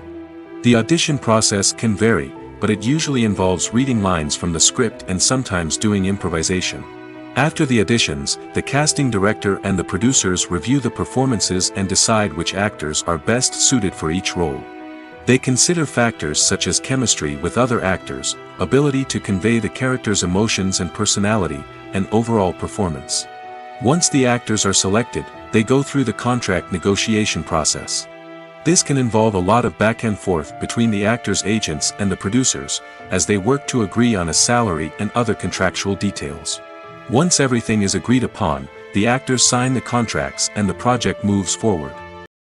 The audition process can vary, but it usually involves reading lines from the script and sometimes doing improvisation. After the auditions, the casting director and the producers review the performances and decide which actors are best suited for each role. They consider factors such as chemistry with other actors, ability to convey the character's emotions and personality, and overall performance. Once the actors are selected, they go through the contract negotiation process. This can involve a lot of back and forth between the actors' agents and the producers, as they work to agree on a salary and other contractual details. Once everything is agreed upon, the actors sign the contracts and the project moves forward.